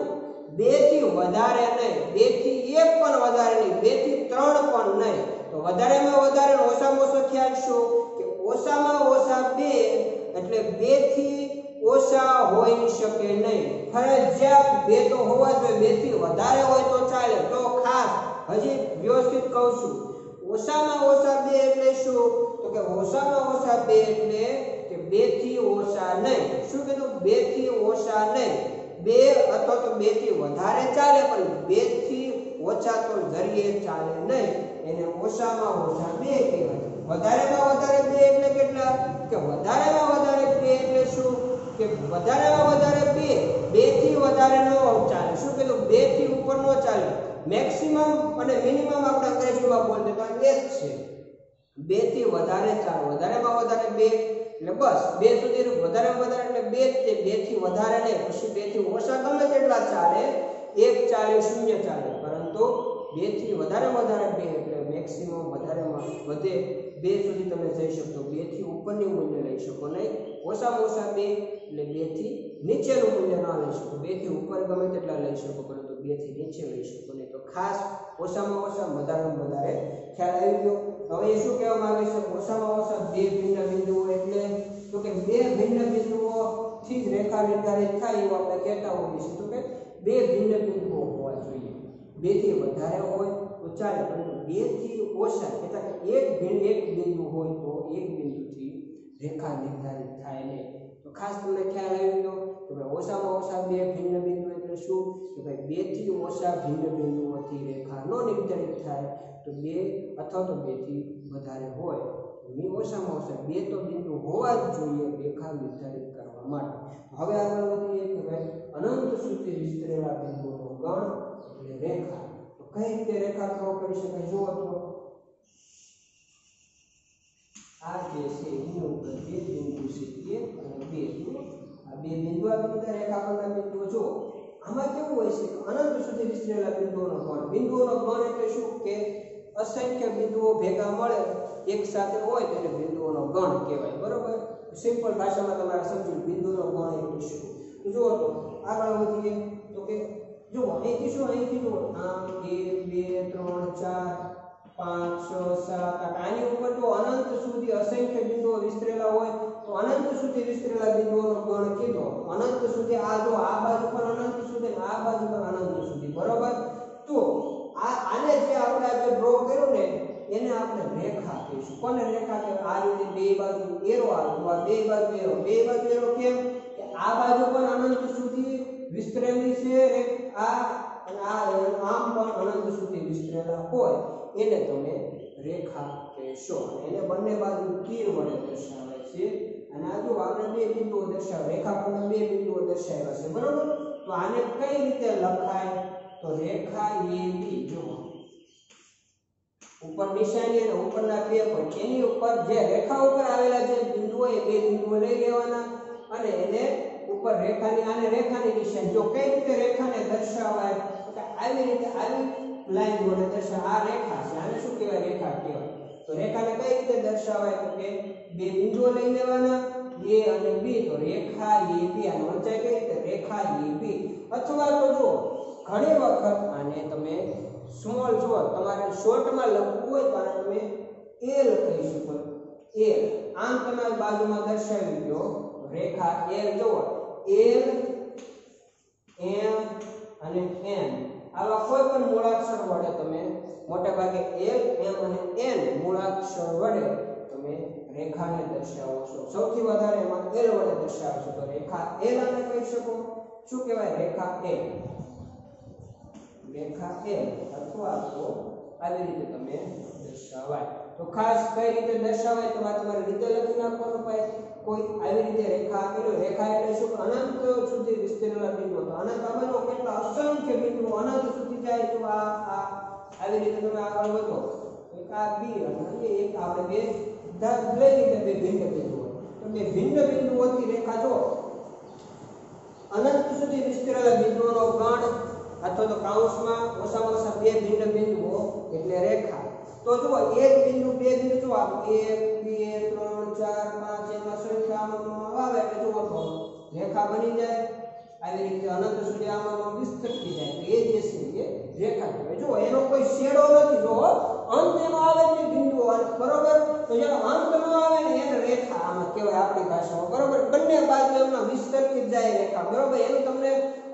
2 થી વધારે નહીં, 2 થી 1 પણ વધારે નહીં, 2 થી 3 પણ નહીં। તો વધારેમાં વધારે ઓછામાં ઓછો ખ્યાલ શું? કે ઓછામાં ઓછા 2 એટલે 2 થી ઓછા હોઈ શકે નહીં, ફરજિયાત 2 તો હોવા જોઈએ, 2 થી વધારે હોય તો ચાલે। તો ખાસ હજી વ્યવસ્થિત કહું છું, ઓછામાં ઓછા 2 એટલે શું? તો કે ઓછામાં ઓછા 2 એટલે કે 2 થી ઓછા નહીં। શું કીધું? 2 થી ઓછા નહીં, 2 અથવા તો 2 થી વધારે ચાલે, પણ 2 થી ઓછા તો જરીએ ચાલે નહીં, એને ઓછામાં ઓછા 2 કહેવાય. વધારેમાં વધારે 2 એટલે કેટલા? કે વધારેમાં વધારે 2 એટલે શું? કે વધારેમાં વધારે 2, 2 થી વધારે ન ચાલે. શું કીધું? 2 થી ઉપર ન ચાલે. મેક્સિમમ અને મિનિમમ આપણે અંગ્રેજીમાં બોલते તો એ જ છે. 2 થી વધારે ચાલે. વધારેમાં વધારે 2 એટલે બસ 2 સુધી વધારેમાં વધારે એટલે 2 જ છે. 2 થી વધારે નહીં. પછી 2 થી ઓછા ગમે તેટલા ચાલે, 1 ચાલે, 0 ચાલે, પરંતુ 2 થી વધારેમાં વધારે 2 એટલે મેક્સિમમ વધારેમાં વધે 2 સુધી તમે જઈ શકો. 2 થી ઉપરની મૂલ્ય લઈ શકો નહીં. ઓછામાં ઓછા 2 એટલે 2 થી નીચેનું મૂલ્ય ના લઈ શકો. 2 થી ઉપર ગમે તેટલા લઈ શકો, પરંતુ 2 થી નીચે લઈ શકો નહીં. તો ખાસ ઓછામાં ઓછા વધારેમાં વધારે ખ્યાલ આવી ગયો. હવે એ શું કહેવામાં આવે છે? ઓછામાં ઓછા 2 ભિન્ન બિંદુઓ એટલે તો કે 2 ભિન્ન બિંદુઓથી જ રેખા નિર્ધારિત થાય એવું આપણે કહેતા હોઈએ છીએ. તો કે 2 ભિન્ન બિંદુઓ હોવા જોઈએ. 2 થી વધારે હોય તો ચાલે, પરંતુ 2 થી ઓછા એટલે કે એક બિંદુ હોય તો એક બિંદુથી રેખા નિર્ધારિત થાય નહીં. તો ખાસ તમને ખ્યાલ આવી ગયો કે ભાઈ ઓછામાં ઓછા 2 ભિન્ન બિંદુ એટલે શું? કે ભાઈ 2 થી ઓછા ભિન્ન બિંદુઓથી રેખા ન નિર્ધારિત થાય તો 2 અથવા તો 2 થી વધારે હોય. ઓછામાં ઓછા 2 તો બિંદુ હોવા જ જોઈએ રેખા નિર્ધારિત કરવા માટે. હવે આગળ વધીએ કે ભાઈ અનંત સુધી વિસ્તરેલા બિંદુઓનો ગણ એટલે રેખા. તો કઈ રીતે રેખા ડ્રો કરી શકાય? જુઓ તો આ જે છે એની ઉપર 2 બિંદુ છે, 1 અને 2. આ 2 બિંદુ આપી દીધા રેખાખંડના બિંદુઓ. જો આમાં કેવું હોય છે કે અનંત સુધી વિસ્તરેલા બિંદુઓનો ગણ. બિંદુઓનો ગણ એટલે શું? કે અસંખ્ય બિંદુઓ ભેગા મળે એક સાથે હોય તેને બિંદુઓનો ગણ કહેવાય. બરોબર? સિમ્પલ ભાષામાં તમારે સમજવું બિંદુનો ગણ એટલે શું. તો જુઓ તો આગળ વધીએ તો કે જુઓ અહીંથી શું? અહીંથી જુઓ આમ 1 2 3 4 5 6 7 8 આની ઉપર જો અનંત સુધી અસંખ્ય બિંદુઓ વિસ્તરેલા હોય તો અનંત સુધી વિસ્તરેલા બિંદુઓનો ગણ કીધો. અનંત સુધી આ જો આ બાજુ પર અનંત સુધી આ બાજુ પર અનંત સુધી. બરોબર? તો આને જે આપણે આજે ડ્રો કર્યું ને એને આપણે રેખા કહીશું. કોને રેખા કહેવાય? આ રીતે બે બાજુ એરો આવે તો આ બે બાજુ એરો. બે બાજુ એરો કેમ? કે આ બાજુ પણ અનંત સુધી વિસ્તરેલી છે આ, અને આમ પણ અનંત સુધી વિસ્તરેલા હોય એને તમે રેખા કહેશો. એને બંને બાજુ તીર વડે દર્શાવે છે. અને આ જો આપણે 2 બિંદુઓ દર્શાવે, રેખાખંડના 2 બિંદુઓ દર્શાવ્યા છે. બરોબર? તો આને કઈ રીતે લખાય? તો રેખા AB જો ઉપર નિશાની અને ઉપરના 2 પોઈન્ટ એની ઉપર જે રેખા ઉપર આવેલા જે બિંદુઓ એ 2 બિંદુઓ લઈ લેવાના અને એને ઉપર રેખાની આને રેખાની નિશાની. જો કઈ રીતે રેખાને દર્શાવાય? તો આવી રીતે આવી લાઈન વડે દર્શાવાય. આ રેખા છે, આને શું કહેવાય? રેખા કહેવાય. તો રેખાને કઈ રીતે દર્શાવાય? તો કે 2 બિંદુઓ લઈ લેવાના A અને B. તો રેખા AB આ વંચાય કઈ રીતે? રેખા AB. અથવા તો જો ઘણી વખત આને તમે સ્મોલ જો તમારે શોર્ટમાં લખવું હોય તો આને તમે L કહી શકો. L આમ તમે બાજુમાં દર્શાવી દો રેખા L. જો L M અને N આવા કોઈ પણ મૂળાક્ષર વડે તમે મોટે ભાગે L M અને N મૂળાક્ષર વડે તમે રેખાને દર્શાવો છો. સૌથી વધારે એમાં L વડે દર્શાવો છો. તો રેખા L આને કહી શકો. શું કહેવાય? રેખા L. રેખા L અથવા તો આવી રીતે તમે દર્શાવાય. તો ખાસ કઈ રીતે દર્શાવાય તમારે રીતે લખી નાખવાનું. ભાઈ કોઈ આવી રીતે રેખા આપેલું. રેખા એટલે શું? અનંત સુધી વિસ્તરેલા બિંદુઓ. તો અનંત આમાંનો કેટલા અસંખ્ય બિંદુઓ અનંત સુધી જાય તો આ આવી રીતે તમે આગળ વધો. એક આ B અને એક આપણે 2 લઈ લીધા 2 ભિન્ન બિંદુઓ. તો 2 ભિન્ન બિંદુઓથી રેખા જો અનંત સુધી વિસ્તરેલા બિંદુઓનો ગણ અથવા તો કૌંસમાં ઓછામાં ઓછા 2 ભિન્ન બિંદુઓ એટલે રેખા. તો જુઓ એક બિંદુ 2 બિંદુ જો 1 2 3 4 5 એમાં સંખ્યામાં આવે એટલે જુઓ તો રેખા બની જાય. આવી રીતે અનંત સુધી આમાં વિસ્તરતી જાય તો એ જે છે એ રેખા કહેવાય. જુઓ એનો કોઈ શેડો નથી. જો અંત એનો આવે છે બિંદુઓ. બરોબર? તો જેનો અંત ન આવે ને એને રેખા આમાં કહેવાય આપણી ભાષામાં. બરોબર? બંને બાજુ એમાં વિસ્તરતી જાય રેખા. બરોબર? એનું તમને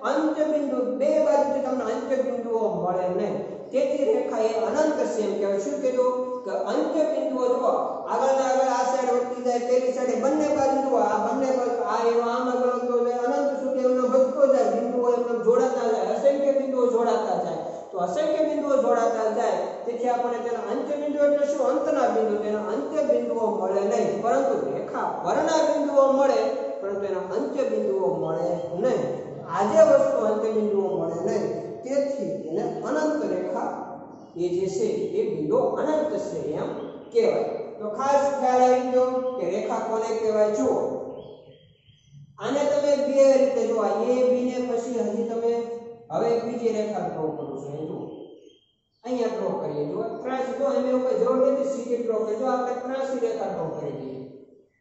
અંત્ય બિંદુ 2 બાજુથી તમને અંત્ય બિંદુઓ મળે નહીં. તેથી રેખા એ અનંત છે એમ કહેવાય. શું કીધું? કે અંત્ય બિંદુઓ જો આગળના આગળ આ સાઈડ વધતી જાય પેલી સાઈડ બંને બાજુ જો આ બંને બાજુ આ એનો આમ આગળ વધતો જાય અનંત સુધી એમનો વધતો જાય. બિંદુઓ એમને જોડાતા જાય. અસંખ્ય બિંદુઓ જોડાતા જાય. તો અસંખ્ય બિંદુઓ જોડાતા જાય તેથી આપણને તેના અંત્ય બિંદુ એટલે શું અંતના બિંદુ તેના અંત્ય બિંદુઓ મળે નહીં પરંતુ રેખા પરના બિંદુઓ મળે પરંતુ એના અંત્ય બિંદુઓ મળે નહીં આજે વસ્તુ અંત્ય બિંદુઓ મળે નહીં તેથી એને અનંત રેખા એ જે છે એ બિંદુ અનંત છે એમ કહેવાય તો ખાસ ખ્યાલ આવી ગયો કે રેખા કોને કહેવાય જુઓ આને તમે બે રીતે જો a b ને પછી હજી તમે હવે બીજી રેખા ડ્રો કરો છો એ જુઓ અહીંયા ડ્રો કરીએ જો ત્રાસી તો એમ એવું કઈ જરૂર નથી સીધી ડ્રો કરીએ જો આપણે ત્રાસી રેખા ડ્રો કરી દઈએ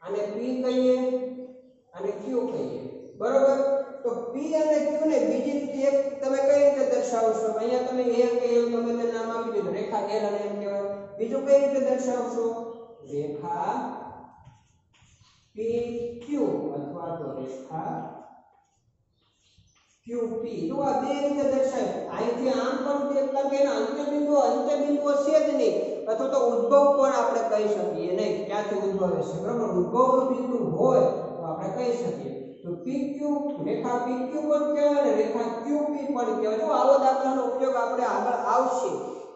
આને p કહીએ અને q કહીએ બરોબર તો p અને q ને બીજી રીતે એક તમે કઈ રીતે દર્શાવશો અહીંયા તમે a કે એવું તમે તે નામ આપી દીધું રેખા l અને એમ કહેવાય બીજું કઈ રીતે દર્શાવશો રેખા PQ અથવા તો રેખા QP જો આ બે રીતે દર્શાવે અહીંથી આમ પણ એટલા કે અંત્ય બિંદુઓ છે જ નહીં અથવા તો ઉદ્ભવ પણ આપણે કહી શકીએ નહીં ક્યાંથી ઉદ્ભવે છે બરાબર ઉદ્ભવનું બિંદુ હોય તો આપણે કહી શકીએ તો PQ રેખા PQ પણ કહેવાય અને રેખા QP પણ કહેવાય જો આવો દાખલાનો ઉપયોગ આપણે આગળ આવશે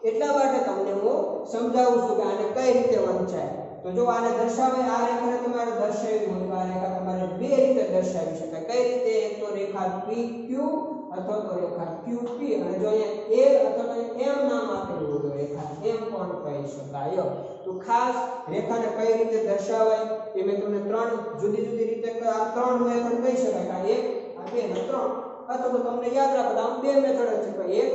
એટલા માટે તમને હું સમજાવું છું કે આને કઈ રીતે વંચાય તો જો આને દર્શાવે આ રેખાને તમારે દર્શાવવી હોય તો આ રેખા તમારે બે રીતે દર્શાવી શકાય કઈ રીતે એક તો રેખા PQ અથવા તો રેખા QP અને જો અહીંયા L અથવા તો M નામ આપેલું હોય તો રેખા M પણ કહી શકાય તો ખાસ રેખાને કઈ રીતે દર્શાવાય એ મેં તમને ત્રણ જુદી જુદી રીતે આ ત્રણ મેથડ કહી શકાય કે એક આ બે અને ત્રણ અથવા તો તમને યાદ રાખો આમ બે મેથડ છે એક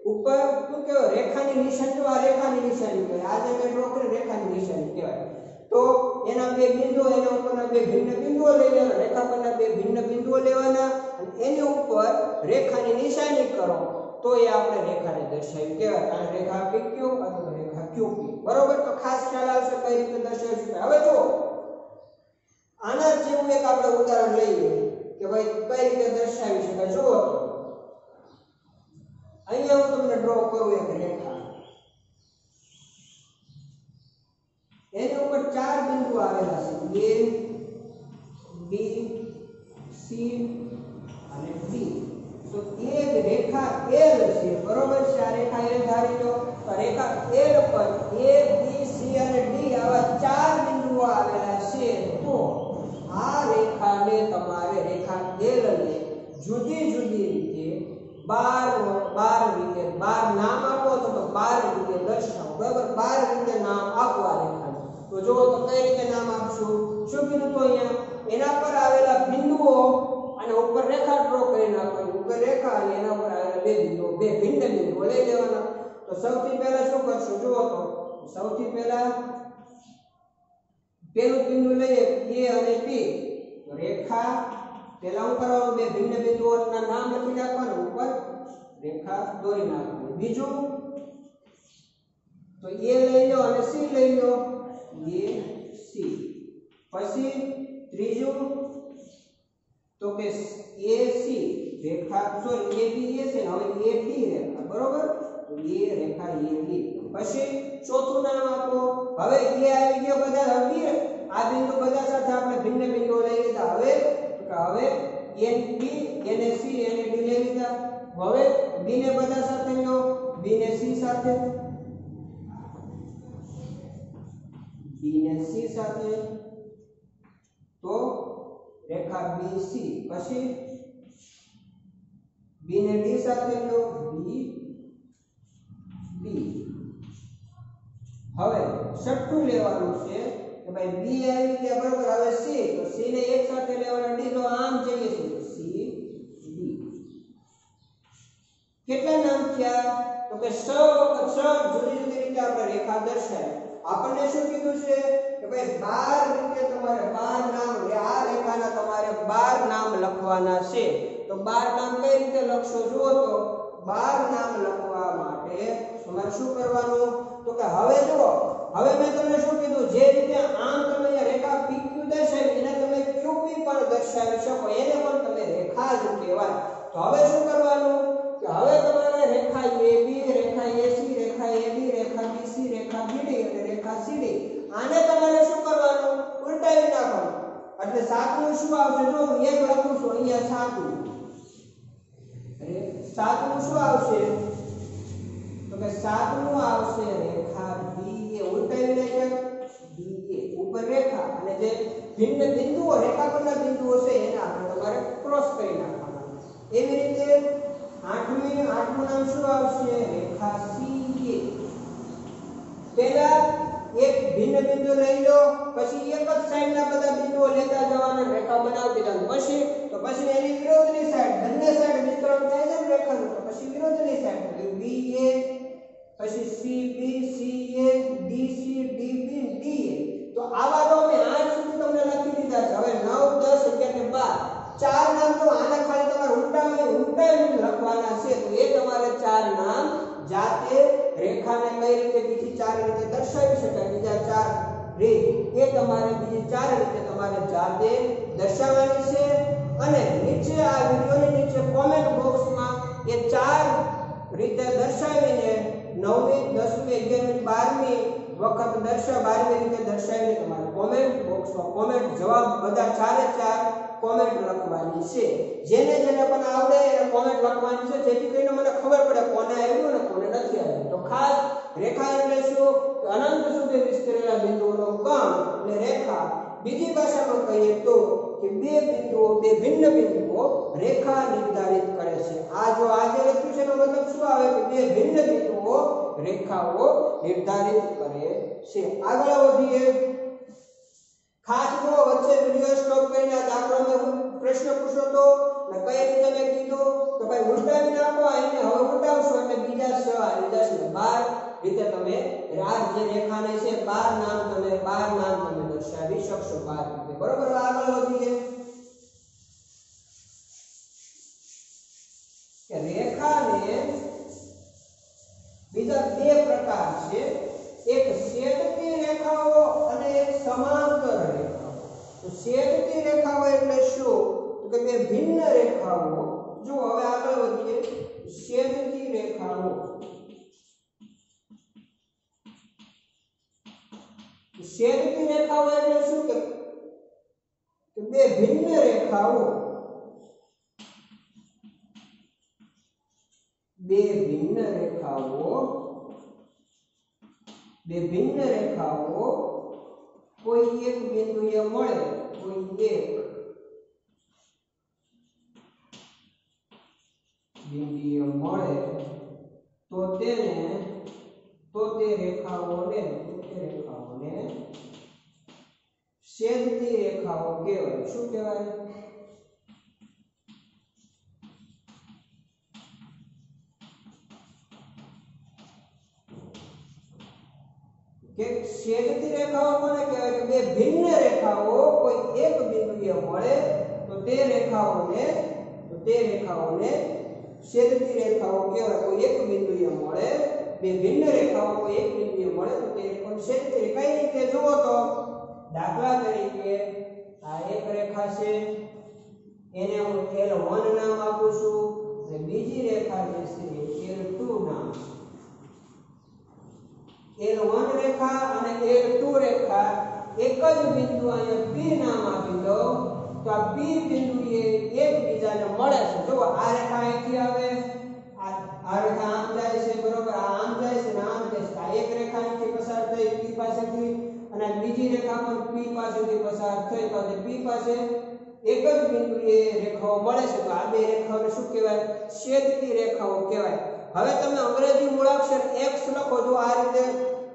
ઉપર શું કહેવાય રેખાની નિશાની જો આ રેખાની નિશાની કહેવાય આજે મેં ડ્રો કરી રેખાની નિશાની કહેવાય તો એના બે બિંદુઓ એના ઉપરના બે ભિન્ન બિંદુઓ લઈ લેવાના રેખા પરના બે ભિન્ન બિંદુઓ લેવાના અને એની ઉપર રેખાની નિશાની કરો તો એ આપણે રેખાને દર્શાવી કહેવાય કારણ રેખા PQ અથવા રેખા QP બરોબર તો ખાસ ખ્યાલ આવશે કઈ રીતે દર્શાવી શકાય હવે જો આના જેવું એક આપણે ઉદાહરણ લઈએ કે ભાઈ કઈ રીતે દર્શાવી શકાય જુઓ તો અહીંયા હું તમને ડ્રો કરું એક રેખા એની ઉપર ચાર બિંદુ આવેલા છે A B C અને D તો એક રેખા L છે બરોબર છે આ રેખા L ધારી લો તો રેખા L પર A B C અને D આવા ચાર બિંદુઓ આવેલા છે તો આ રેખાને તમારે રેખા L ને જુદી જુદી રીતે 12 રીતે 12 નામ આપો તો 12 રીતે દર્શાવો બરાબર 12 રીતે નામ આપો આ રેખાને તો જો તો કઈ રીતે નામ આપશું શું કીધું તો અહીંયા એના પર આવેલા બિંદુઓ અને ઉપર રેખા ડ્રો કરી નાખવાની ઉપર રેખા અને એના પર આવેલા બે બિંદુઓ બે ભિન્ન બિંદુઓ લઈ લેવાના તો સૌથી પહેલા શું કરશું જુઓ તો સૌથી પહેલા પેલું બિંદુ લઈએ A અને P તો રેખા પહેલા હું કરવાનું બે ભિન્ન બિંદુઓના નામ લખી નાખવાનું ઉપર રેખા દોરી નાખવાની બીજું તો A લઈ લો અને C લઈ લો A C પછી ત્રીજું તો કે AC Rekha sorry AB A છે ને હવે AD રેખા બરોબર તો A રેખા AD પછી ચોથું નામ આપો હવે A આવી ગયો બધા હવે આ બિંદુ બધા સાથે આપણે ભિન્ન બિંદુઓ લઈ લીધા હવે NP NC ND લઈ લીધા હવે B ને બધા સાથે લો B ને C સાથે B ને C સાથે તો રેખા BC પછી B ને D સાથે લો B D હવે છઠ્ઠું લેવાનું છે કે ભાઈ B આવી ગયા બરોબર હવે C તો C ને એક સાથે લેવાના D તો આમ જઈએ છે C D કેટલા નામ થયા તો કે 6 વખત 6 જુદી જુદી રીતે આપણે રેખા દર્શાવી આપણને શું કીધું છે કે ભાઈ 12 રીતે તમારે 12 નામ આ રેખાના તમારે 12 નામ લખવાના છે તો 12 નામ કઈ રીતે લખશો જુઓ તો 12 નામ લખવા માટે તમારે શું કરવાનું તો કે હવે જુઓ હવે મેં તમને શું કીધું જે રીતે આમ તમે રેખા PQ દર્શાવી એને તમે QP પણ દર્શાવી શકો એને પણ તમે રેખા જ કહેવાય તો હવે શું કરવાનું કે હવે તમારે રેખા AB રેખા AC રેખા AD રેખા BC રેખા BD અને રેખા CD આને તમારે શું કરવાનું ઉલટાવી નાખવાનું એટલે સાતમું શું આવશે જો હું એક લખું છું અહીંયા સાતમું શું આવશે તો કે સાતમું આવશે રેખા BA ઉલટાવીને કે BA ઉપર રેખા અને જે ભિન્ન બિંદુઓ રેખાખંડના બિંદુઓ છે એને આપણે તમારે ક્રોસ કરી નાખવાના. એવી રીતે આઠમું નામ શું આવશે રેખા CA. પહેલા એક ભિન્ન બિંદુ લઈ લો પછી એક જ સાઈડના બધા બિંદુઓ લેતા જવાના રેખા બનાવતી જવાનું પછી એની વિરોધની સાઈડ બંને સાઈડ વિસ્તરણ થાય છે રેખાનું તો પછી વિરોધની સાઈડ BA પછી CB CA DC DB DA. તો આવા તો અમે 8 સુધી તમને લખી દીધા છે. હવે 9 10 11 ને 12 ચાર નામ તો આના ખાલી તમારે ઉલટાવીને લખવાના છે. તો એ તમારે ચાર નામ જાતે રેખાને કઈ રીતે બીજી ચાર રીતે દર્શાવી શકાય બીજા ચાર રીત એ તમારે બીજી ચાર રીતે તમારે જાતે દર્શાવવાની છે. અને નીચે આ વિડિયોની નીચે કોમેન્ટ બોક્સમાં એ ચાર રીતે દર્શાવીને 9મી 10મી 11મી 12મી વખત 12મી રીતે દર્શાવીને તમારે કોમેન્ટ બોક્સમાં કોમેન્ટ જવાબ બધા ચારે ચાર કોમેન્ટ લખવાની છે. જેને પણ આવડે એને કોમેન્ટ લખવાની છે જેથી કરીને મને ખબર પડે કોને આવ્યું અને કોને નથી આવ્યું. તો ખાસ રેખા એટલે શું અનંત સુધી વિસ્તરેલા બિંદુઓનો ગણ એટલે રેખા. બીજી ભાષામાં કહીએ તો કે બે ભિન્ન બિંદુઓ રેખા નિર્ધારિત કરે છે. આ જે લખ્યું છે એનો મતલબ શું આવે કે બે ભિન્ન બિંદુઓ રેખાઓ નિર્ધારિત કરે છે. આગળ વધીએ. ખાસ જો વચ્ચે વિડિયો સ્ટોપ કરીને આ દાખલો મેં પ્રશ્ન પૂછો તો ને કઈ રીતે મેં કીધું તો ભાઈ ઉલટાવી નાખો એને હવે ઉલટાવશો એટલે બીજા 6 અને 10 ને 12 રીતે તમે આ જે રેખાને છે 12 નામ તમે દર્શાવી શકશો 12 રીતે. બરોબર. આગળ વધીએ કે રેખાને બીજા બે પ્રકાર છે. એક છેદતી રેખાઓ અને એક સમાંતર રેખાઓ. તો છેદતી રેખાઓ એટલે શું તો કે બે ભિન્ન રેખાઓ. જો હવે આગળ વધીએ. છેદતી રેખાઓ એટલે શું કે બે ભિન્ન રેખાઓ કોઈ એક બિંદુએ મળે તો તે રેખાઓને છેદતી રેખાઓ કહેવાય. શું કહેવાય કે છેદતી રેખાઓ કોને કહેવાય કે બે ભિન્ન રેખાઓ કોઈ એક બિંદુએ મળે તો તે રેખાઓને છેદતી રેખાઓ કહેવાય. કોઈ એક બિંદુએ મળે બે ભિન્ન રેખાઓ કોઈ એક બિંદુએ મળે તો તે રેખાઓને છેદતી રેખા. કઈ રીતે જુઓ તો દાખલા તરીકે આ એક રેખા છે એને હું L1 નામ આપું છું અને બીજી રેખા જે છે L2 નામ. L1 રેખા અને L2 રેખા એક જ બિંદુ અહીંયા P નામ આપી દો તો આ P બિંદુએ એકબીજાને મળે છે. જો આ રેખા અહીંથી આવે આ રેખા આમ જાય છે બરોબર આમ જાય છે ને આમ જાય છે. આ એક રેખા અહીંથી પસાર થઈ P પાસેથી અને બીજી રેખા પણ P પાસેથી પસાર થઈ તો તે P પાસે એક જ બિંદુએ રેખાઓ મળે છે. તો આ બે રેખાઓને શું કહેવાય છેદતી રેખાઓ કહેવાય. હવે તમે અંગ્રેજી મૂળાક્ષર x લખો જો આ રીતે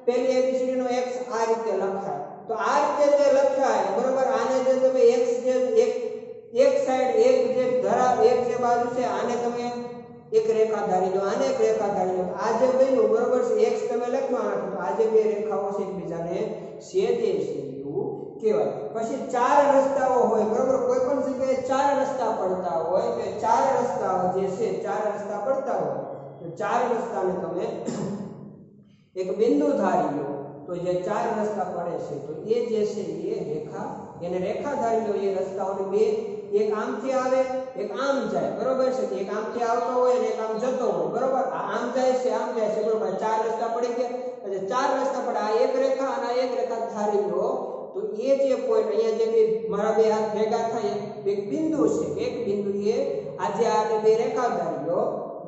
પહેલી ABCD નો x આ રીતે લખાય તો આ રીતે જે લખાય બરોબર આને જે તમે x જે એક સાઈડ એક જે બાજુ છે આને તમે એક રેખા ધારી લો આને એક રેખા ધારી લો. આ જે બન્યું બરોબર છે x તમે લખવાના તો આ જે બે રેખાઓ છે એકબીજાને છેદે છે એવું કહેવાય. પછી ચાર રસ્તાઓ હોય બરોબર કોઈ પણ જગ્યાએ ચાર રસ્તા પડતા હોય કે ચાર રસ્તાઓ જે છે ચાર રસ્તા પડતા હોય તો ચાર રસ્તાને તમે એક બિંદુ ધારી લો તો જે ચાર રસ્તા પડે છે તો એ જે છે એને રેખા ધારી લો. એ રસ્તાઓને બે એક આમથી આવે એક આમ જાય બરોબર છે. એક આમથી આવતો હોય અને એક આમ જતો હોય બરોબર. આ આમ જાય છે બરોબર. ચાર રસ્તા પડી ગયા એટલે ચાર રસ્તા પડે આ એક રેખા અને આ એક રેખા ધારી લો તો એ જે પોઈન્ટ અહીંયા જે બે મારા બે હાથ ભેગા થાય એક બિંદુ છે એક બિંદુએ આજે આ બે રેખા ધારી લો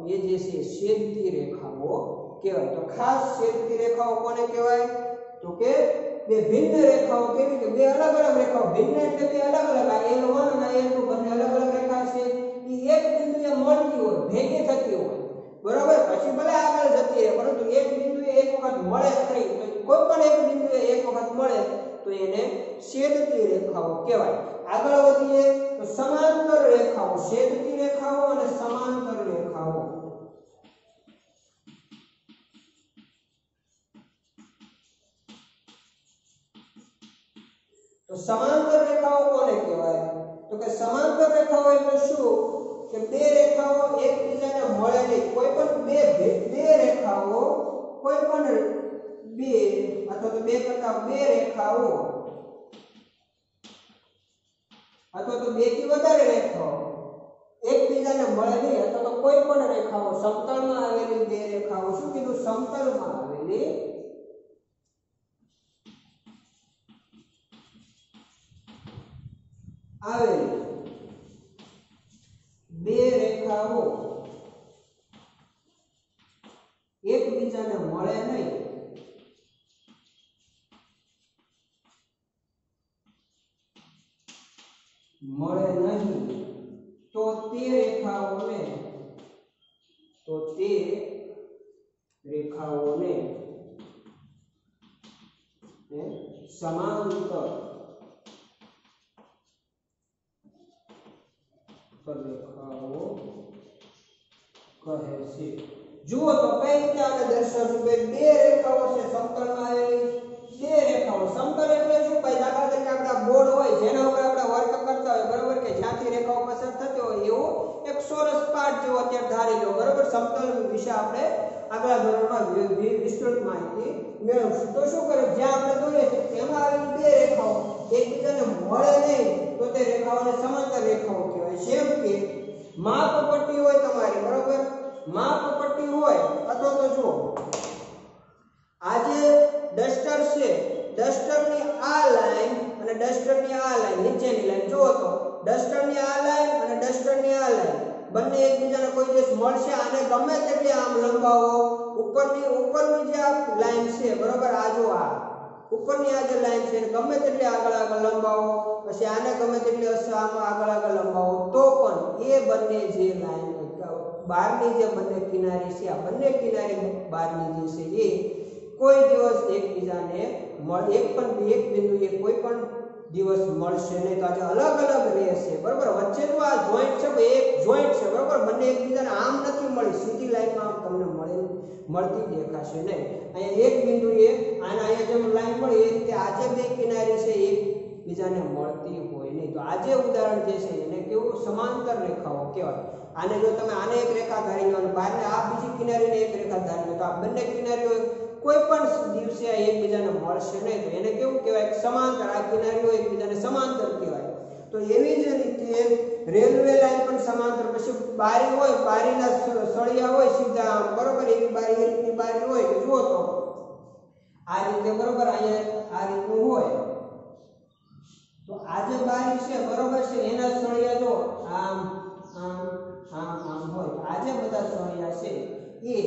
એ જે છે છેદતી રેખાઓ કહેવાય। તો ખાસ છેદતી રેખાઓ કોને કહેવાય? તો કે બે ભિન્ન રેખાઓ કેવી કે બે અલગ અલગ રેખાઓ, ભિન્ન એટલે બે અલગ અલગ, આ L1 અને L2 બંને અલગ અલગ રેખા છે, એ એક બિંદુએ મળતી હોય, ભેગી થતી હોય, બરોબર, પછી ભલે આગળ જતી રહે, પરંતુ એક બિંદુએ એક વખત મળે ખરી, તો કોઈ પણ એક બિંદુએ એક વખત મળે તો એને છેદતી રેખાઓ કહેવાય। આગળ વધીએ તો સમાંતર રેખાઓ, છેદતી રેખાઓ અને સમાંતર રેખાઓ। તો સમાંતર રેખાઓ કોને કહેવાય? તો કે સમાંતર રેખાઓ એટલે શું કે બે રેખાઓ એકબીજાને મળે નહીં, કોઈ પણ બે રેખાઓ, કોઈ પણ બે અથવા તો બે કરતા બે રેખાઓ અથવા તો બે થી વધારે રેખાઓ એકબીજાને મળે નહીં, અથવા તો કોઈ પણ રેખાઓ સમતલમાં આવેલી બે રેખાઓ, શું કીધું? સમતલમાં આવેલી બે રેખાઓ એકબીજાને મળે નહીં, તો તે રેખાઓને સમાંતર રેખાઓ કહે છે। જુઓ તો કઈ રીતે આપણે દર્શાવશું કે બે રેખાઓ છે સમતલમાં આવેલી બે રેખાઓ। સમતલ એટલે શું? ભાઈ દાખલા તરીકે આપણા બોર્ડ હોય જેના ઉપર આપણે વર્ક કરતા હોય, બરોબર, કે જ્યાંથી રેખાઓ પસાર થતી હોય એવું એક ચોરસ પાટ જેવો અત્યારે ધારી લો, બરોબર। સમતલ વિશે આપણે આગલા ધોરણમાં વિસ્તૃત માહિતી મેળવશું। તો શું કરે, જ્યાં આપણે દોરીએ છીએ એમાં આવેલી બે રેખાઓ એકબીજાને મળે નહીં તો તે રેખાઓને સમાંતર રેખાઓ કહેવાય। જેમ કે માપપટ્ટી હોય તમારી, બરોબર, માપપટ્ટી હોય અથવા તો જો આ જે ડસ્ટર છે, ડસ્ટરની આ લાઈન અને ડસ્ટરની આ લાઈન, નીચેની લાઈન જુઓ તો ડસ્ટરની આ લાઈન અને ડસ્ટરની આ લાઈન બંને એકબીજાને કોઈ દિવસ મળશે, આને ગમે તેટલી આમ લંબાવો, ઉપરની જે આ લાઈન છે, બરોબર, આ જો આ ઉપરની આ જે લાઈન છે ગમે તેટલી આગળ લંબાવો, પછી આને ગમે તેટલી આગળ લંબાવો, તો પણ એ બંને જે લાઈન બહારની જે બંને કિનારી છે, આ બંને કિનારી બહારની જે છે એ કોઈ દિવસ એકબીજાને એક બિંદુએ કોઈ પણ દિવસ મળશે નહીં, તો આજે અલગ અલગ રહેશે, બરોબર। વચ્ચેનું આ જોઈન્ટ છે એક જોઈન્ટ છે, બરોબર, બંને એકબીજાને આમ નથી મળી, સીધી લાઈનમાં આમ તમને મળતી દેખાશે નહીં। અહીંયા એક બિંદુએ અહીંયા જેમ લાઈન મળી એ રીતે આજે બે કિનારી છે એકબીજાને મળતી હોય નહીં, તો આજે ઉદાહરણ જે છે એને કેવું? સમાંતર રેખાઓ કહેવાય। આને જો તમે આને એક રેખા ધારી લો અને બહારને આ બીજી કિનારીને એક રેખા ધારી લો, તો આ બંને કિનારીઓ કોઈ પણ દિવસે એકબીજાને મળશે નહીં, તો એને કેવું કહેવાય? સમાંતર, આ કિનારીઓ એકબીજાને સમાંતર કહેવાય। તો એવી જ રીતે રેલવે લાઈન પણ સમાંતર, પછી બારી હોય, બારીના સળિયા હોય સીધા, બરોબર, એવી બારી, એ રીતની બારી હોય, તો જુઓ તો આ રીતે, બરોબર, અહીંયા આ રીતનું હોય, તો આ જે બારી છે, બરોબર છે, એના સળિયા જો આમ આમ આમ આમ હોય, આ જે બધા સળિયા છે એ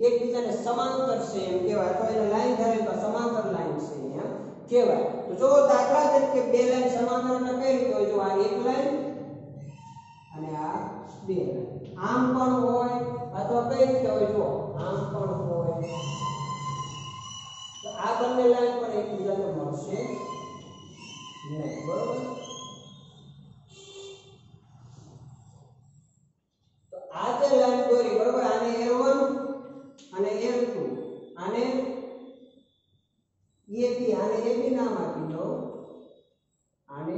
એકબીજાને સમાંતર છે એમ કહેવાય, તો એને લાઈન ધારે તો સમાંતર લાઈન છે એમ કહેવાય। તો જો દાખલા તરીકે બે લાઈન સમાંતર એટલે કઈ રીતે હોય? જો આ એક લાઈન અને આ બે લાઈન આમ પણ હોય, અથવા કઈ રીતે હોય? જો આમ પણ હોય, તો આ બંને લાઈન પર એકબીજાને મળશે નહીં, બરોબર। તો આ જે લાઈન દોરી, બરોબર, આને L1 અને L2, આને AB, આને AB નામ આપી દો, આને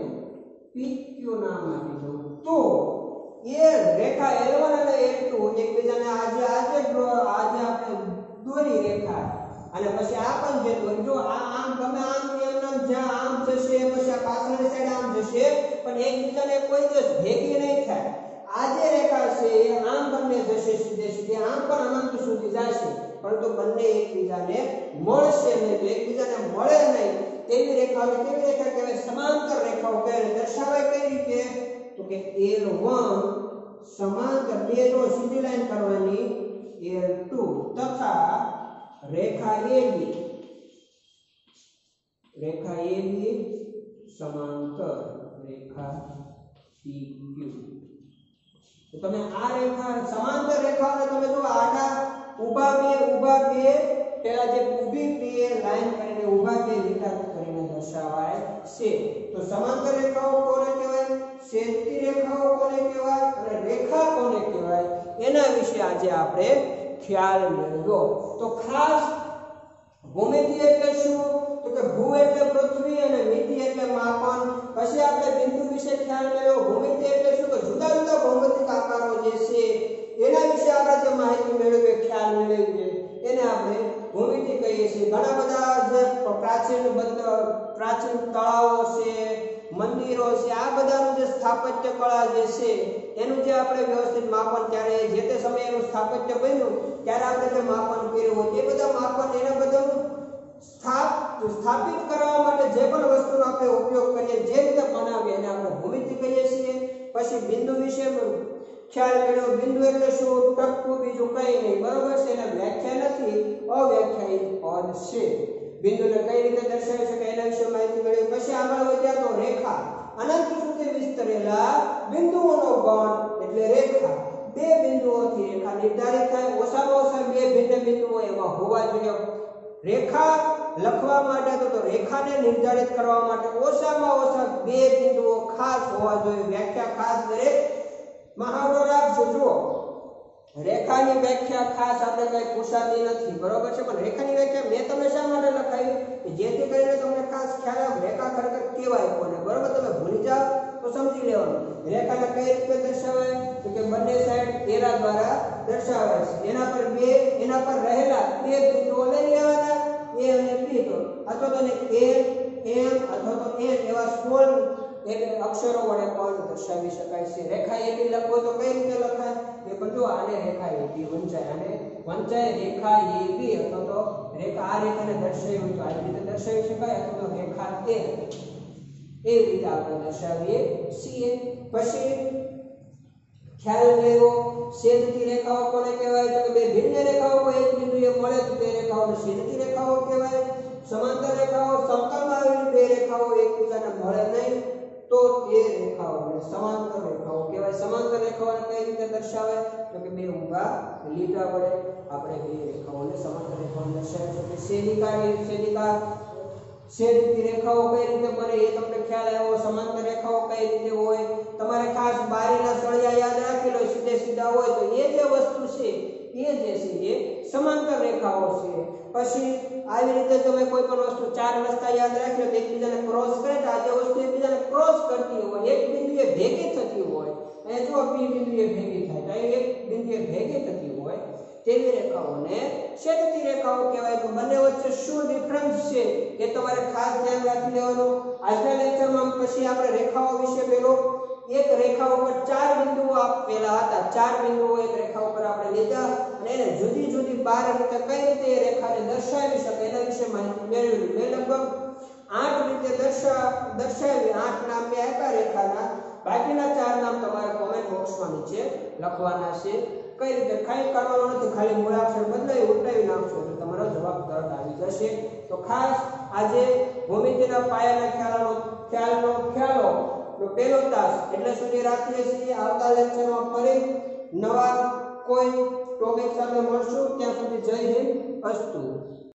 PQ નામ આપી દો, તો એ રેખા L1 અને L2 એકબીજાને આજે આપણે દોરી રેખા, અને પછી આ પણ જે દોરી, જો આ આમ ગમે આમ એમ જ્યાં આમ જશે, પછી આ પાછળની સાઈડ આમ જશે, પણ એકબીજાને કોઈ દિવસ ભેગી નહીં થાય। આ જે રેખા છે એ આમ બંને જશે સીધે આમ પણ અનંત સુધી જશે, પરંતુ બંને એકબીજાને મળશે નહીં, તો એકબીજાને મળે નહીં તેવી રેખાઓને કેવી રેખા કહેવાય? સમાંતર રેખાઓ કહેવાય। દર્શાવાય કઈ રીતે? તો કે L1 સમાંતર, બે જો સીધી લાઈન કરવાની, L2 તથા રેખા AB સમાંતર રેખા PQ। તો તમે આ રેખા સમાંતર રેખાઓને તમે જો આડા ઊભા બે પેલા જે ઊભી બે લાઈન કરીને ઊભા બે લીટા કરીને દર્શાવાય છે। તો સમાંતર રેખાઓ કોને કહેવાય, છેદતી રેખાઓ કોને કહેવાય અને રેખા કોને કહેવાય એના વિશે આજે આપણે ખ્યાલ મેળવ્યો। તો ખાસ ભૂમિતિ એટલે શું, તો કે ભૂ એટલે પૃથ્વી અને મિતિ એટલે માપન। પછી આપણે બિંદુ વિશે ખ્યાલ મેળવ્યો। ભૂમિતિ એટલે શું, તો જુદા જુદા ભૌમિતિક આકારો જે છે એના વિશે આપણે જે માહિતી મેળવીએ ખ્યાલ મેળવીએ એને આપણે ભૂમિતિ કહીએ છીએ। ઘણા બધા જે પ્રાચીન તળાવો છે, મંદિરો છે, આ બધાનું જે સ્થાપત્ય કળા જે છે એનું જે આપણે વ્યવસ્થિત માપન ત્યારે જે તે સમયે એનું સ્થાપત્ય બન્યું ત્યારે આપણે જે માપન કર્યું હોય તે બધા માપન એના બધાનું સ્થાપિત કરવા માટે જે પણ વસ્તુનો આપણે ઉપયોગ કરીએ જે રીતે બનાવીએ એને આપણે ભૂમિતિ કહીએ છીએ। પછી બિંદુ વિશે ખ્યાલ મેળવ્યો। બિંદુ એટલે શું, ટપકું, બીજું કંઈ નહીં, બરોબર છે, એને વ્યાખ્યા નથી, અવ્યાખ્યાયિત પદ છે। બિંદુને કઈ રીતે દર્શાવી શકાય એના વિશે માહિતી મેળવી। પછી આગળ વધ્યા તો રેખા, અનંત સુધી વિસ્તરેલા બિંદુઓનો ગણ એટલે રેખા। બે બિંદુઓથી રેખા નિર્ધારિત થાય, ઓછામાં ઓછા બે ભિન્ન બિંદુઓ એમાં હોવા જોઈએ। રેખા લખવા માટે તો રેખાને નિર્ધારિત કરવા માટે ઓછામાં ઓછા બે બિંદુઓ ખાસ હોવા જોઈએ। વ્યાખ્યા ખાસ દરેક મહાવરો રાખજો। જુઓ, રેખાની વ્યાખ્યા ખાસ આપણે કઈ પૂછાતી નથી, બરોબર છે, પણ રેખાની વ્યાખ્યા મેં તમને શા માટે લખાવી કે જેથી કરીને તમને ખાસ ખ્યાલ આવે રેખા ખરેખર કહેવાય કોને, બરોબર। તમે ભૂલી જાવ તો સમજી લેવાનું। રેખાને કઈ રીતે દર્શાવાય, તો કે બંને સાઈડ એરા દ્વારા દર્શાવાય છે। એના પર રહેલા બે બિંદુઓ લઈ લેવાના, A અને B, તો અથવા તો A, M અથવા તો N એવા સ્મોલ એટલે અક્ષરો વડે પણ દર્શાવી શકાય છે। રેખા AB લખવો તો કઈ રીતે લખાય, એ પણ જો આને રેખા AB વંચાય, અને વંચાય રેખા AB અથવા તો રેખા આ રેખાને દર્શાવી તો આ રીતે દર્શાવી શકાય અથવા તો રેખા A એવી રીતે આપણે દર્શાવીએ છીએ। પછી ખ્યાલ લેવો, છેદતી રેખાઓ કોને કહેવાય, તો કે બે ભિન્ન રેખાઓ કોઈ એક બિંદુએ મળે તો તે રેખાઓને છેદતી રેખાઓ કહેવાય। સમાંતર રેખાઓ સમતલમાં આવેલી બે રેખાઓ એકબીજાને મળે નહીં તો તે રેખાઓને સમાંતર રેખાઓ કહેવાય। સમાંતર રેખાઓને કઈ રીતે દર્શાવાય, તો કે બે ઊભા લીટા વડે આપણે બે રેખાઓને સમાંતર રેખાઓને દર્શાવી શકીએ। છેદતી રેખાઓ કઈ રીતે બને એ તમને ખ્યાલ આવ્યો। સમાંતર રેખાઓ કઈ રીતે હોય, તમારે ખાસ બારીના સળિયા યાદ રાખી લો, સીધે સીધા હોય તો એ જે વસ્તુ છે એ જે છે એ સમાંતર રેખાઓ છે। પછી આવી રીતે તમે કોઈ પણ વસ્તુ ચાર રસ્તા યાદ રાખી લો તો એકબીજાને ક્રોસ કરે તો આ જે વસ્તુ એકબીજાને ક્રોસ કરતી હોય, એક બિંદુએ ભેગી થતી હોય, અને જો P બિંદુએ ભેગી થાય તો એક બિંદુએ ભેગી થતી હોય તેવી રેખાઓને છેદતી રેખાઓ કહેવાય। તો બંને વચ્ચે શું ડિફરન્સ છે એ તમારે ખાસ ધ્યાન રાખી લેવાનું। આજના લેક્ચરમાં પછી આપણે રેખાઓ વિશે પેલો એક રેખા ઉપર ચાર બિંદુઓ આપેલા હતા, ચાર બિંદુઓ એક રેખા ઉપર આપણે લીધા અને એને જુદી જુદી 12 રીતે કઈ રીતે એ રેખાને દર્શાવી શકે એના વિશે માહિતી મેળવી। મેં લગભગ 8 રીતે દર્શાવી, 8 નામ મેં આપ્યા રેખાના, બાકીના 4 નામ તમારે કોમેન્ટ બોક્સમાં નીચે લખવાના છે। કઈ રીતે કઈ કરવાનું નથી, ખાલી મૂળાક્ષર બદલાવી ઉલટાવી નાખશો એટલે તમારો જવાબ તરત આવી જશે। તો ખાસ આજે ભૂમિતિના પાયાના ખ્યાલો પહેલો તાસ એટલે સુધી રાખીએ છીએ। આવતા લેક્ચરમાં ફરી નવા કોઈ ટોપિક સાથે મળશું, ત્યાં સુધી જય હિન્દ, અસ્તુ।